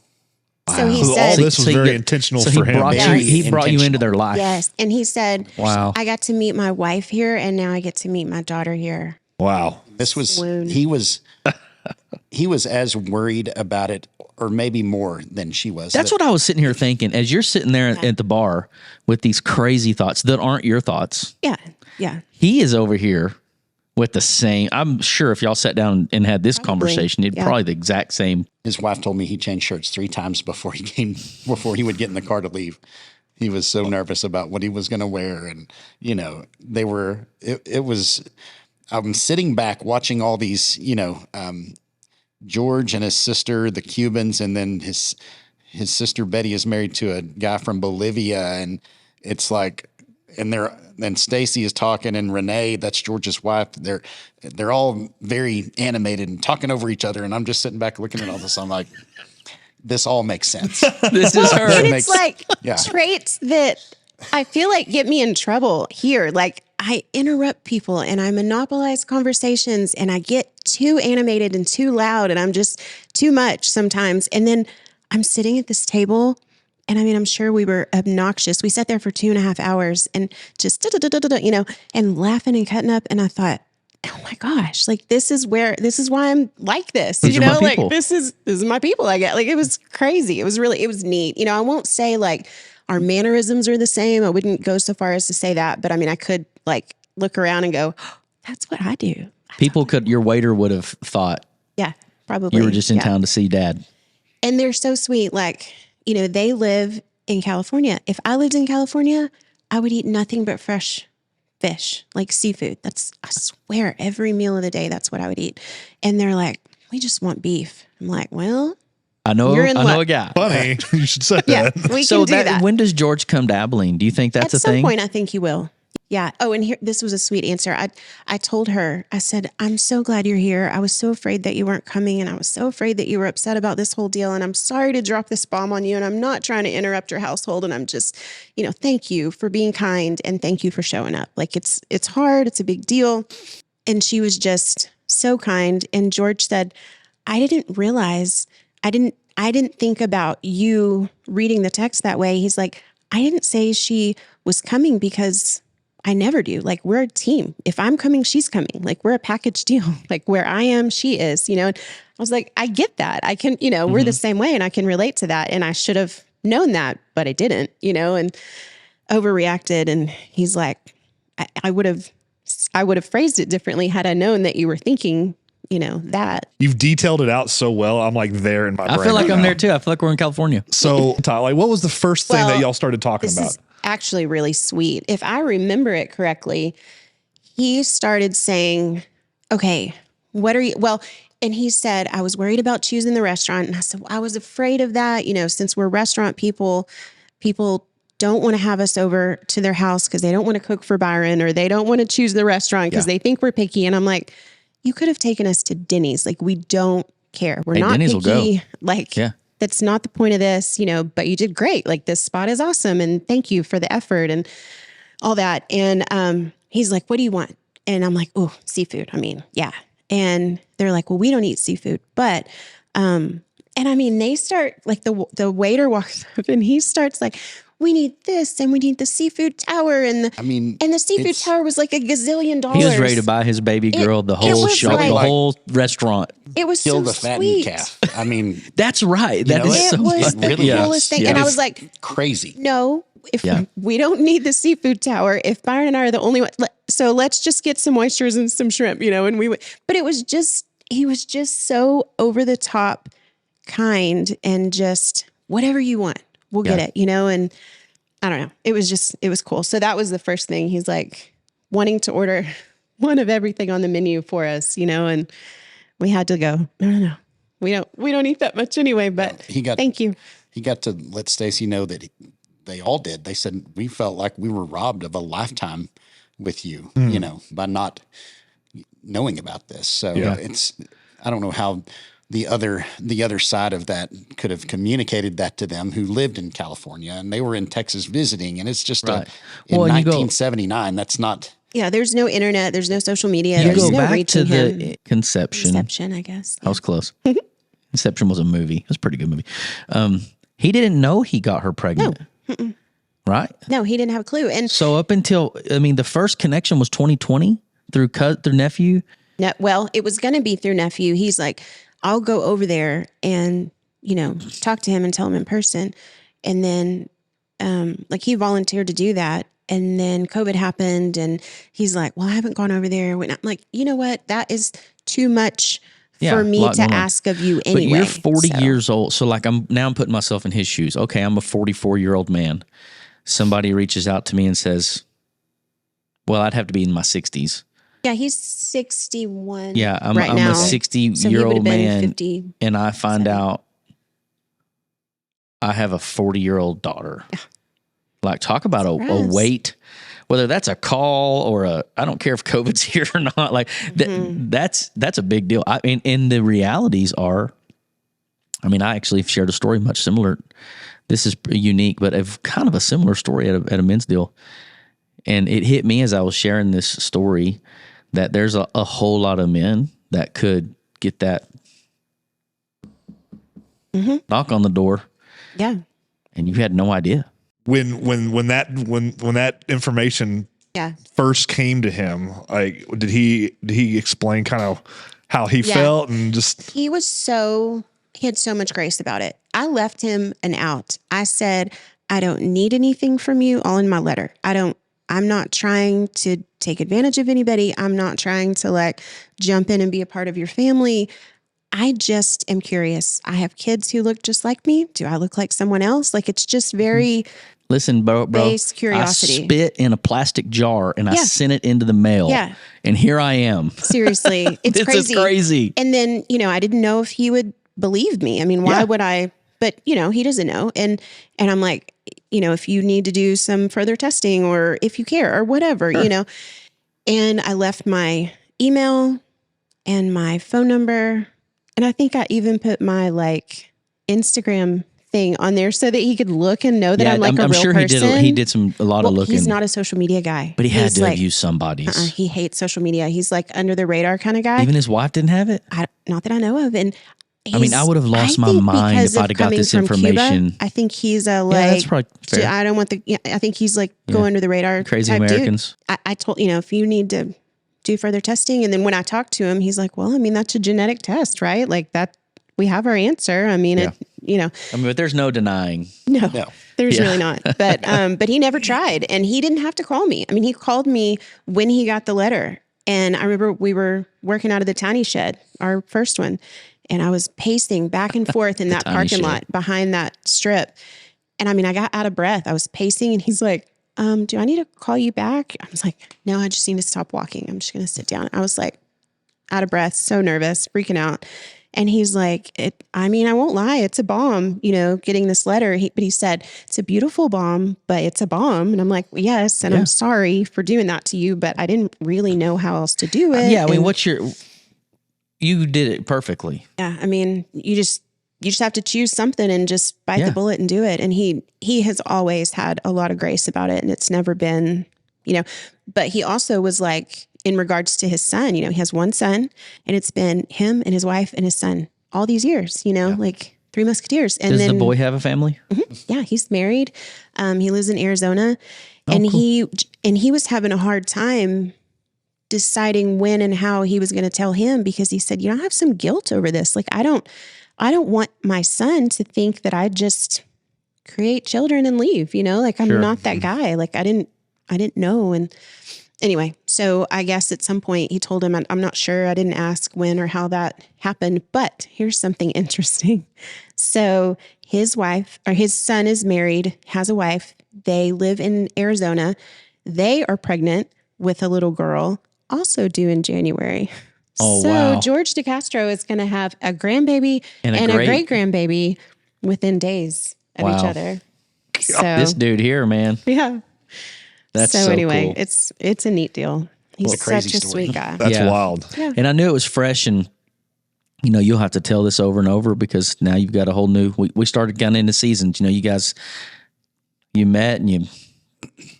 Wow. So he said, all this was very intentional for him. He brought you into their life. Yes. And he said, wow, I got to meet my wife here and now I get to meet my daughter here. Wow. This was, he was as worried about it or maybe more than she was. That's what I was sitting here thinking as you're sitting there at the bar with these crazy thoughts that aren't your thoughts. Yeah. Yeah. He is over here with the same. I'm sure if y'all sat down and had this conversation, it'd probably the exact same. His wife told me he changed shirts 3 times before he would get in the car to leave. He was so nervous about what he was going to wear. And, I'm sitting back watching all these, George and his sister, the Cubans, and then his sister Betty is married to a guy from Bolivia. And it's like, and Stacie is talking, and Renee, that's George's wife. They're all very animated and talking over each other, and I'm just sitting back looking at all this. I'm like, this all makes sense. This is her. And it's like traits that I feel like get me in trouble here. Like I interrupt people and I monopolize conversations and I get too animated and too loud and I'm just too much sometimes. And then I'm sitting at this table. And I mean, I'm sure we were obnoxious. We sat there for 2.5 hours and just, and laughing and cutting up. And I thought, oh my gosh, like this is why I'm like this, like this is my people. I get like, it was crazy. It was neat. I won't say like, our mannerisms are the same. I wouldn't go so far as to say that, but I mean, I could like look around and go, oh, that's what I do. Your waiter would have thought Yeah, probably. you were just in town to see dad. And they're so sweet. Like, you know, they live in California. If I lived in California, I would eat nothing but fresh fish, like seafood. I swear, every meal of the day, that's what I would eat. And they're like, we just want beef. I'm like, well, I know a guy. Funny, you should say yeah, that. we can do that. When does George come to Abilene? Do you think that's a thing? At some point, I think he will. Yeah. Oh, and here, this was a sweet answer. I told her, I said, I'm so glad you're here. I was so afraid that you weren't coming, and I was so afraid that you were upset about this whole deal. And I'm sorry to drop this bomb on you, and I'm not trying to interrupt your household. And I'm just, you know, thank you for being kind, and thank you for showing up. Like it's hard. It's a big deal. And she was just so kind. And George said, I didn't realize, I didn't think about you reading the text that way. He's like, I didn't say she was coming because I never do. Like, we're a team. If I'm coming, she's coming. Like, we're a package deal. Like, where I am, she is, you know. And I was like, I get that. I can, you know, we're the same way, and I can relate to that. And I should have known that, but I didn't, you know, and overreacted. And he's like, I would have phrased it differently had I known that you were thinking, you know, that. You've detailed it out so well. I'm like there in my brain. I feel like right I'm now. there too. I feel like we're in California. So, Todd, like, what was the first thing that Well, y'all started talking This about? is actually really sweet. If I remember it correctly, he started saying, okay, what are you? Well, and he said, I was worried about choosing the restaurant. And I said, well, I was afraid of that. You know, since we're restaurant people don't want to have us over to their house because they don't want to cook for Byron, or they don't want to choose the restaurant because they think we're picky. And I'm like, you could have taken us to Denny's. Like, we don't care. We're not Denny's picky. will go. Like, Yeah. That's not the point of this, you know, but you did great. Like, this spot is awesome. And thank you for the effort and all that. And he's like, what do you want? And I'm like, oh, seafood. I mean, yeah. And they're like, well, we don't eat seafood. But, and I mean, they start, like, the waiter walks up and he starts like, we need this, and we need the seafood tower. And the seafood tower was like $1 gazillion. He was ready to buy his baby girl the whole show, like- the whole restaurant. It was Kill so the fattened sweet. calf. I mean, That's right. That know, is It so was funny. the coolest thing. Yeah. And I It's was like, crazy. no, if we don't need the seafood tower, if Byron and I are the only one, so let's just get some oysters and some shrimp, you know, and but it was just, he was just so over the top kind, and just whatever you want, we'll get it, you know. And I don't know, it was cool. So that was the first thing. He's like wanting to order one of everything on the menu for us, you know, and we had to go, no. We don't eat that much anyway, but thank you. He got to let Stacie know that they all did. They said, we felt like we were robbed of a lifetime with you, you know, by not knowing about this. So I don't know how the other side of that could have communicated that to them, who lived in California, and they were in Texas visiting. And it's just in 1979, that's not. Yeah, there's no internet, there's no social media. You There's go no back to reaching him. the Conception. Conception, I guess. I was close. Inception was a movie. It was a pretty good movie. He didn't know he got her pregnant. No. Right? No, he didn't have a clue. And so up until, I mean, the first connection was 2020 through nephew. no, well, it was going to be through nephew. He's like, I'll go over there and, you know, talk to him and tell him in person. And then, like, he volunteered to do that. And then COVID happened, and he's like, well, I haven't gone over there. I'm like, you know what? That is too much for me to ask of you anyway. But you're 40 years old. So like I'm putting myself in his shoes. Okay. I'm a 44-year-old man. Somebody reaches out to me and says, well, I'd have to be in my 60s. Yeah. He's 61. Yeah. I'm right a now. 60-year-old man. 50. And I find out I have a 40-year-old daughter. Yeah. Like, talk about a weight, whether that's a call or I don't care if COVID's here or not. Like that's a big deal. I mean, and the realities are, I mean, I actually shared a story much similar. This is unique, but kind of a similar story at a men's deal. And it hit me as I was sharing this story that there's a whole lot of men that could get that knock on the door. Yeah. and you had no idea. When that information first came to him, like did he explain kind of how he felt and just he had so much grace about it. I left him an out. I said, I don't need anything from you, all in my letter. I'm not trying to take advantage of anybody. I'm not trying to like jump in and be a part of your family. I just am curious. I have kids who look just like me. Do I look like someone else? Like, it's just very Listen, bro, base curiosity. I spit in a plastic jar and I Yeah. sent it into the mail. Yeah. And here I am. Seriously. It's This crazy. is crazy. And then, I didn't know if he would believe me. I mean, why would I? But, he doesn't know. And I'm like, if you need to do some further testing or if you care or whatever, and I left my email and my phone number. And I think I even put my like Instagram thing on there so that he could look and know that I'm like a real sure person. he did a lot of looking. He's not a social media guy. But he had He's to like, have used somebody's. He hates social media. He's like under the radar kind of guy. Even his wife didn't have it? Not that I know of. And I mean, I would have lost my mind if I'd have got this information. Cuba, I think he's a like, that's probably fair. I don't want I think he's like go under the radar. Crazy type Americans. Dude. I told, if you need to do further testing. And then when I talked to him, he's like, well, I mean, that's a genetic test, right? Like that, we have our answer. I mean, I mean, but there's no denying. No. There's really not. But he never tried, and he didn't have to call me. I mean, he called me when he got the letter. And I remember we were working out of the tiny shed, our first one. And I was pacing back and forth in that parking lot behind that strip. And I mean, I got out of breath. I was pacing and he's like, do I need to call you back? I was like, no, I just need to stop walking. I'm just going to sit down. I was like out of breath, so nervous, freaking out. And he's like, I won't lie. It's a bomb, getting this letter. But he said, it's a beautiful bomb, but it's a bomb. And I'm like, well, yes. And I'm sorry for doing that to you, but I didn't really know how else to do it. Yeah. I mean, you did it perfectly. Yeah. I mean, you just have to choose something and just bite the bullet and do it. And he has always had a lot of grace about it. And it's never been, but he also was like, in regards to his son, he has one son, and it's been him and his wife and his son all these years, like Three Musketeers. And Does the boy have a family? Mm-hmm, yeah, he's married. He lives in Arizona, and cool. he was having a hard time deciding when and how he was going to tell him, because he said, I have some guilt over this. Like, I don't want my son to think that I just create children and leave, like I'm not that guy. Like I didn't know. And anyway, so I guess at some point he told him, I'm not sure. I didn't ask when or how that happened, but here's something interesting. So his son is married, has a wife. They live in Arizona. They are pregnant with a little girl, also due in January. Oh, so wow. George DeCastro is going to have a grandbaby and a great grandbaby within days of each other. So this dude here, man. Yeah. That's so anyway, cool. it's a neat deal. He's such a sweet guy. That's wild. Yeah. And I knew it was fresh, and you'll have to tell this over and over, because now you've got a whole new. We started getting into seasons. You guys, you met and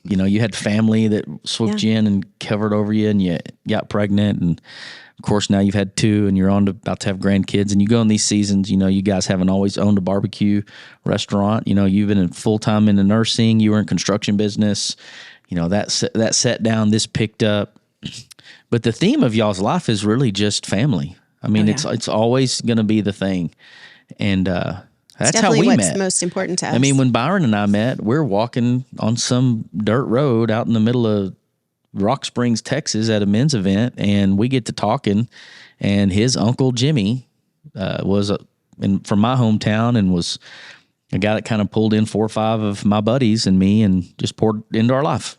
you had family that swooped you in and covered over you, and you got pregnant, and of course now you've had two, and you're about to have grandkids, and you go in these seasons. You guys haven't always owned a barbecue restaurant. You've been in full time in the nursing. You were in construction business. That set down, this picked up. But the theme of y'all's life is really just family. I mean, it's always going to be the thing. And that's how we met. What's most important to us. I mean, when Byron and I met, we're walking on some dirt road out in the middle of Rock Springs, Texas at a men's event, and we get to talking, and his uncle Jimmy was from my hometown, and was a guy that kind of pulled in 4 or 5 of my buddies and me and just poured into our life,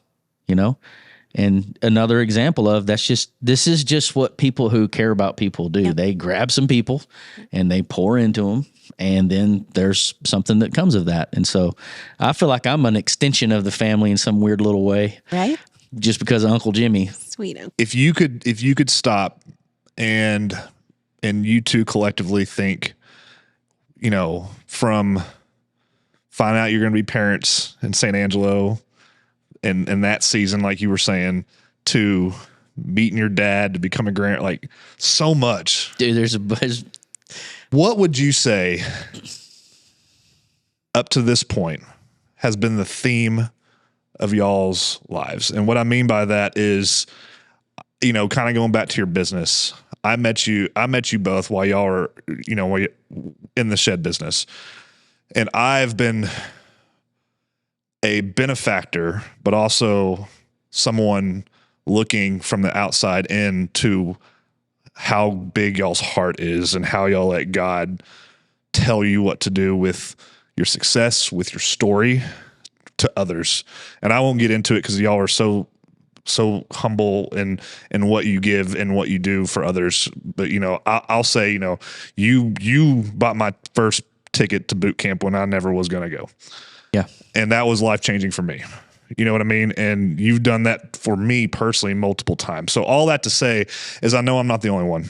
And another example of this is just what people who care about people do. Yep. They grab some people and they pour into them, and then there's something that comes of that. And so I feel like I'm an extension of the family in some weird little way. Right? Just because of Uncle Jimmy. Sweet. If you could stop and you two collectively think, from finding out you're going to be parents in San Angelo and that season, like you were saying, to meeting your dad, to become a grand, like so much. Dude, what would you say up to this point has been the theme of y'all's lives? And what I mean by that is, kind of going back to your business. I met you both while y'all are, in the shed business. And I've been a benefactor, but also someone looking from the outside in to how big y'all's heart is and how y'all let God tell you what to do with your success, with your story to others. And I won't get into it because y'all are so humble in what you give and what you do for others. But, I'll say, you bought my first ticket to boot camp when I never was going to go. Yeah. And that was life-changing for me. You know what I mean? And you've done that for me personally multiple times. So all that to say is I know I'm not the only one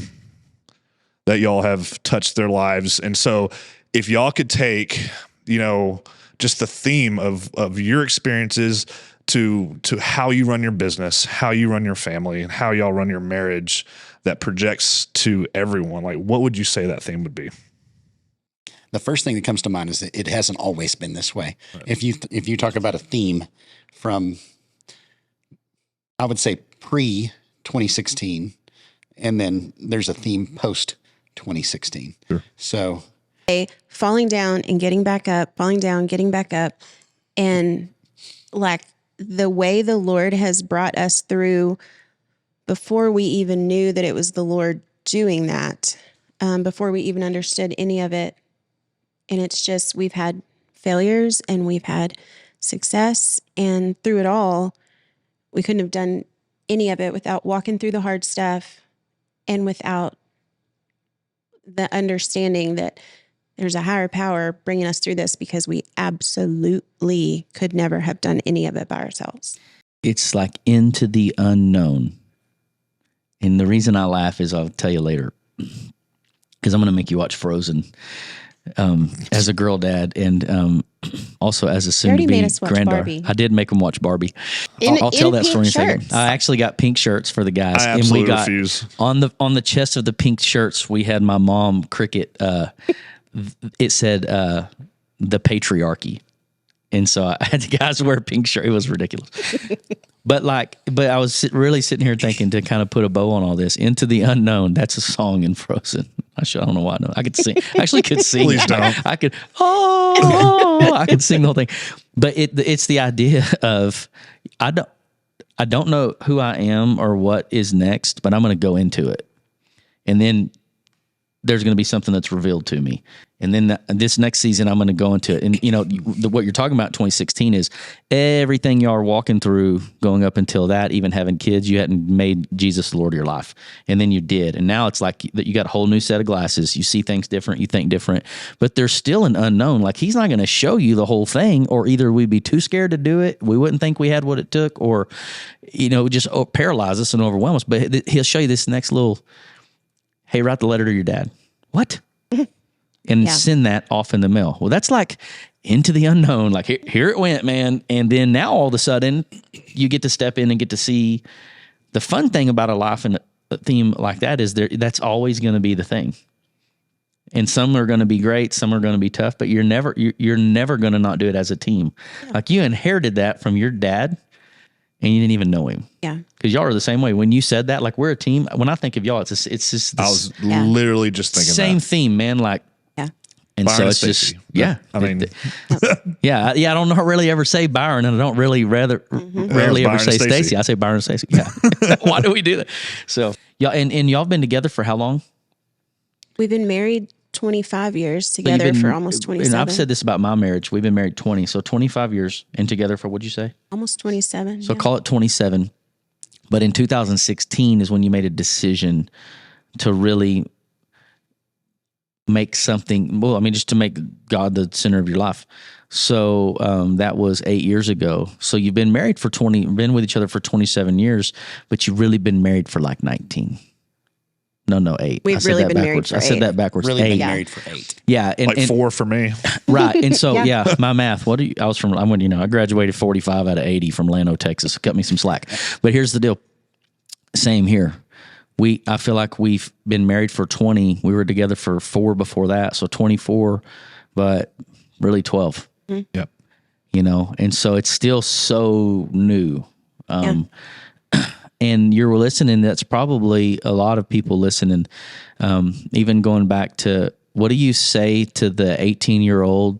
that y'all have touched their lives. And so if y'all could take, just the theme of your experiences to how you run your business, how you run your family, and how y'all run your marriage that projects to everyone, like what would you say that theme would be? The first thing that comes to mind is that it hasn't always been this way. Right. If you talk about a theme from, I would say pre 2016, and then there's a theme post 2016. Sure. So falling down and getting back up, falling down, getting back up, and like the way the Lord has brought us through before we even knew that it was the Lord doing that, before we even understood any of it. And it's just, we've had failures and we've had success, and through it all, we couldn't have done any of it without walking through the hard stuff and without the understanding that there's a higher power bringing us through this, because we absolutely could never have done any of it by ourselves. It's like into the unknown. And the reason I laugh is I'll tell you later, because I'm going to make you watch Frozen. As a girl dad, and also as a soon-to-be granddaughter. Barbie. I did make them watch Barbie. I'll tell that story in a second. I actually got pink shirts for the guys. I absolutely refuse. On the chest of the pink shirts, we had my mom cricket. It said the patriarchy. And so I had the guys wear a pink shirt. It was ridiculous. But I was really sitting here thinking, to kind of put a bow on all this, Into the Unknown, that's a song in Frozen. I don't know why I know. I could sing. I actually could sing. Please don't. I could sing the whole thing. But it's the idea of, I don't know who I am or what is next, but I'm going to go into it. And then there's going to be something that's revealed to me. And then this next season, I'm going to go into it. And, what you're talking about in 2016 is everything y'all are walking through going up until that, even having kids, you hadn't made Jesus the Lord of your life. And then you did. And now it's like that you got a whole new set of glasses. You see things different. You think different. But there's still an unknown. Like, he's not going to show you the whole thing, or either we'd be too scared to do it. We wouldn't think we had what it took, or, just paralyze us and overwhelm us. But he'll show you this next little, hey, write the letter to your dad. What? And send that off in the mail. Well, that's like into the unknown. Like, here it went, man. And then now all of a sudden you get to step in and get to see. The fun thing about a life and a theme like that is that's always going to be the thing. And some are going to be great, some are going to be tough, but you're never going to not do it as a team. Yeah. Like, you inherited that from your dad, and you didn't even know him. Yeah. Because y'all are the same way. When you said that, like, we're a team. When I think of y'all, it's just this, I was literally just thinking same theme, man. Like, and Byron so it's Stacie. just, I mean, I don't really ever say Byron, and I don't really rarely ever say Stacie. I say Byron and Stacie. Yeah. Why do we do that? So, and y'all been together for how long? We've been married 25 years, together for almost 27. And I've said this about my marriage. We've been married 20, so 25 years, and together for, what'd you say? Almost 27. So call it 27. But in 2016 is when you made a decision to really make something, just to make God the center of your life. So that was 8 years ago. So you've been married been with each other for 27 years, but you've really been married for like 19. No, 8. We've really been married for 8. I said that backwards. Really 8. been married for 8. Yeah. And 4 for me. Right. And so, my math, I graduated 45 out of 80 from Lano, Texas. Cut me some slack. But here's the deal. Same here. I feel like we've been married for 20. We were together for 4 before that. So 24, but really 12. Mm-hmm. Yep. And so it's still so new. And you're listening, that's probably a lot of people listening. Even going back to, what do you say to the 18-year-old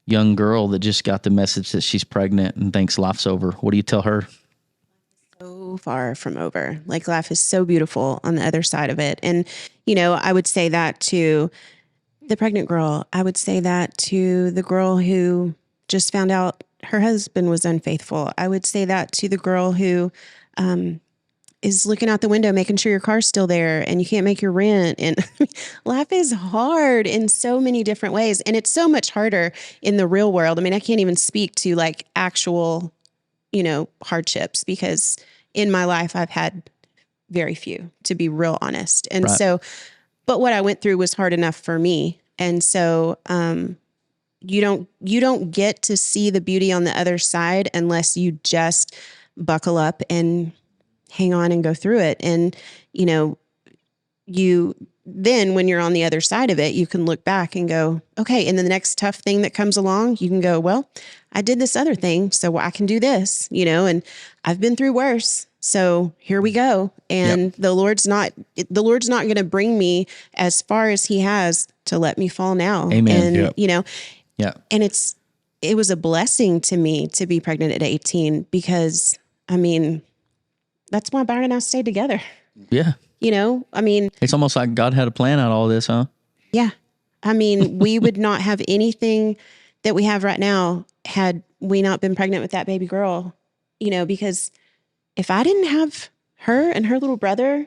young girl that just got the message that she's pregnant and thinks life's over. What do you tell her? So far from over. Like, life is so beautiful on the other side of it. And, I would say that to the pregnant girl. I would say that to the girl who just found out her husband was unfaithful. I would say that to the girl who is looking out the window, making sure your car's still there and you can't make your rent. And life is hard in so many different ways. And it's so much harder in the real world. I mean, I can't even speak to like actual, hardships, because in my life I've had very few, to be real honest. And so, but what I went through was hard enough for me. And so, you don't get to see the beauty on the other side unless you just buckle up and hang on and go through it. And, then when you're on the other side of it, you can look back and go, okay. And then the next tough thing that comes along, you can go, well, I did this other thing, so I can do this, and I've been through worse. So here we go. And the Lord's not going to bring me as far as he has to let me fall now. Amen. And, And it was a blessing to me to be pregnant at 18, because that's why Byron and I stayed together. Yeah. It's almost like God had a plan out of all this, huh? Yeah. We would not have anything that we have right now had we not been pregnant with that baby girl, because if I didn't have her and her little brother,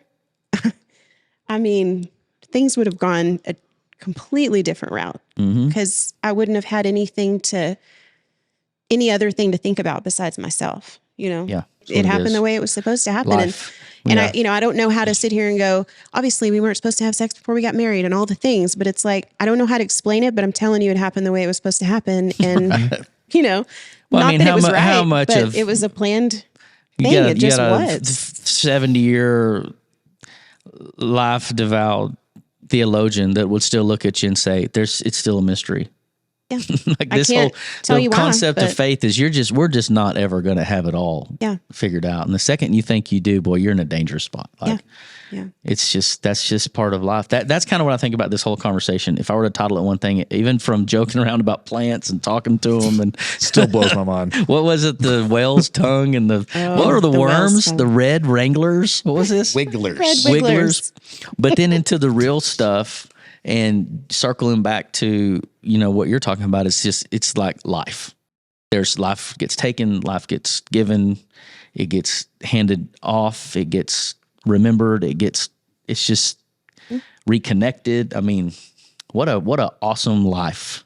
things would have gone a completely different route, because I wouldn't have had any other thing to think about besides myself, Yeah. It happened the way it was supposed to happen. Life. And I don't know how to sit here and go, obviously we weren't supposed to have sex before we got married and all the things, but it's like, I don't know how to explain it, but I'm telling you, it happened the way it was supposed to happen. And, not that it was right, how much but it was a planned thing. It just was. 70-year life devout theologian that would still look at you and say, it's still a mystery. Yeah. Like this whole concept of faith is we're just not ever going to have it all figured out. And the second you think you do, boy, you're in a dangerous spot. Like, that's just part of life. That's kind of what I think about this whole conversation. If I were to title it one thing, even from joking around about plants and talking to them, and still blows my mind. What was it? The whale's tongue and what were the worms? The red wranglers? What was this? Wigglers. Red wigglers. But then into the real stuff. And circling back to, what you're talking about is it's like life. There's life gets taken, life gets given, it gets handed off, it gets remembered, it's just reconnected. What a awesome life.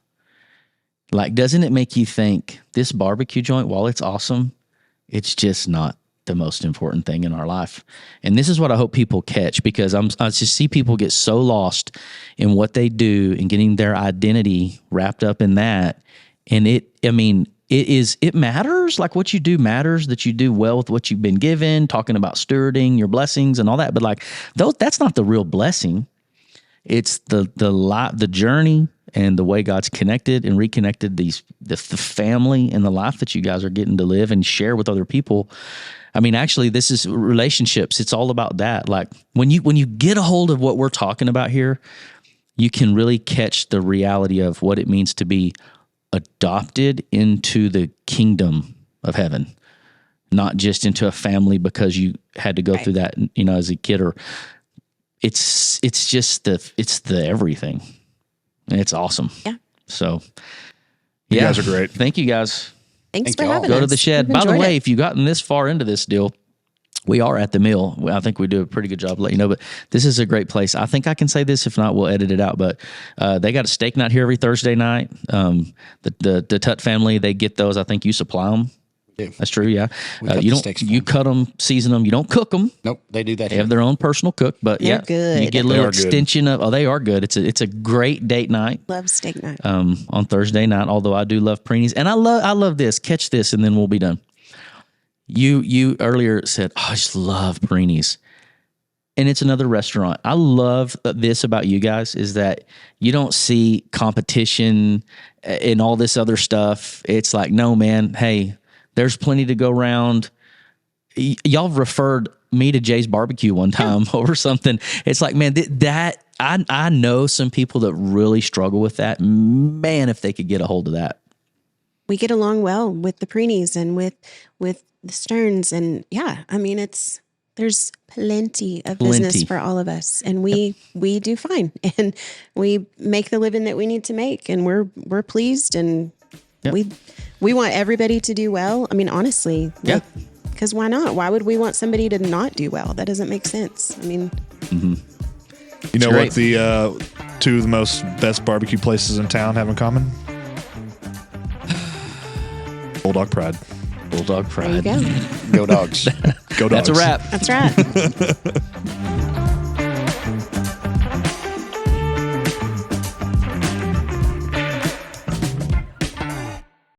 Like, doesn't it make you think this barbecue joint, while it's awesome, it's just not the most important thing in our life. And this is what I hope people catch, because I just see people get so lost in what they do and getting their identity wrapped up in that. And it matters. Like, what you do matters, that you do well with what you've been given, talking about stewarding your blessings and all that. But like, that's not the real blessing. It's the journey and the way God's connected and reconnected the family and the life that you guys are getting to live and share with other people. Actually, this is relationships. It's all about that. Like, when you get a hold of what we're talking about here, you can really catch the reality of what it means to be adopted into the kingdom of heaven, not just into a family because you had to go through that, as a kid. Or it's the everything, and it's awesome. Yeah. So, you guys are great. Thank you guys. Thanks for having us. Go to the shed. By the way, if you've gotten this far into this deal, we are at the mill. I think we do a pretty good job of letting you know, but this is a great place. I think I can say this. If not, we'll edit it out. But they got a steak night here every Thursday night. The Tut family, they get those. I think you supply them. Yeah. That's true. Yeah. You cut them, season them. You don't cook them. Nope. They do that. They have their own personal cook, but They're good. You get a little extension of. Oh, they are good. It's a great date night. Love steak night. On Thursday night. Although I do love preenies, and I love this. Catch this, and then we'll be done. You earlier said, oh, I just love preenies. And it's another restaurant. I love this about you guys is that you don't see competition and all this other stuff. It's like, no, man, hey, there's plenty to go around. Y'all referred me to Jay's Barbecue one time over something. It's like, man, I know some people that really struggle with that. Man, if they could get a hold of that, we get along well with the Preenys and with the Stearns. And yeah, I mean, there's plenty of business for all of us, and we do fine, and we make the living that we need to make, and we're pleased, and we want everybody to do well. I mean, honestly, because why not? Why would we want somebody to not do well? That doesn't make sense. I mean, you know what the two of the most best barbecue places in town have in common? Bulldog Pride. Bulldog Pride. there you go. Go Dogs. Go Dogs. That's a wrap. That's right.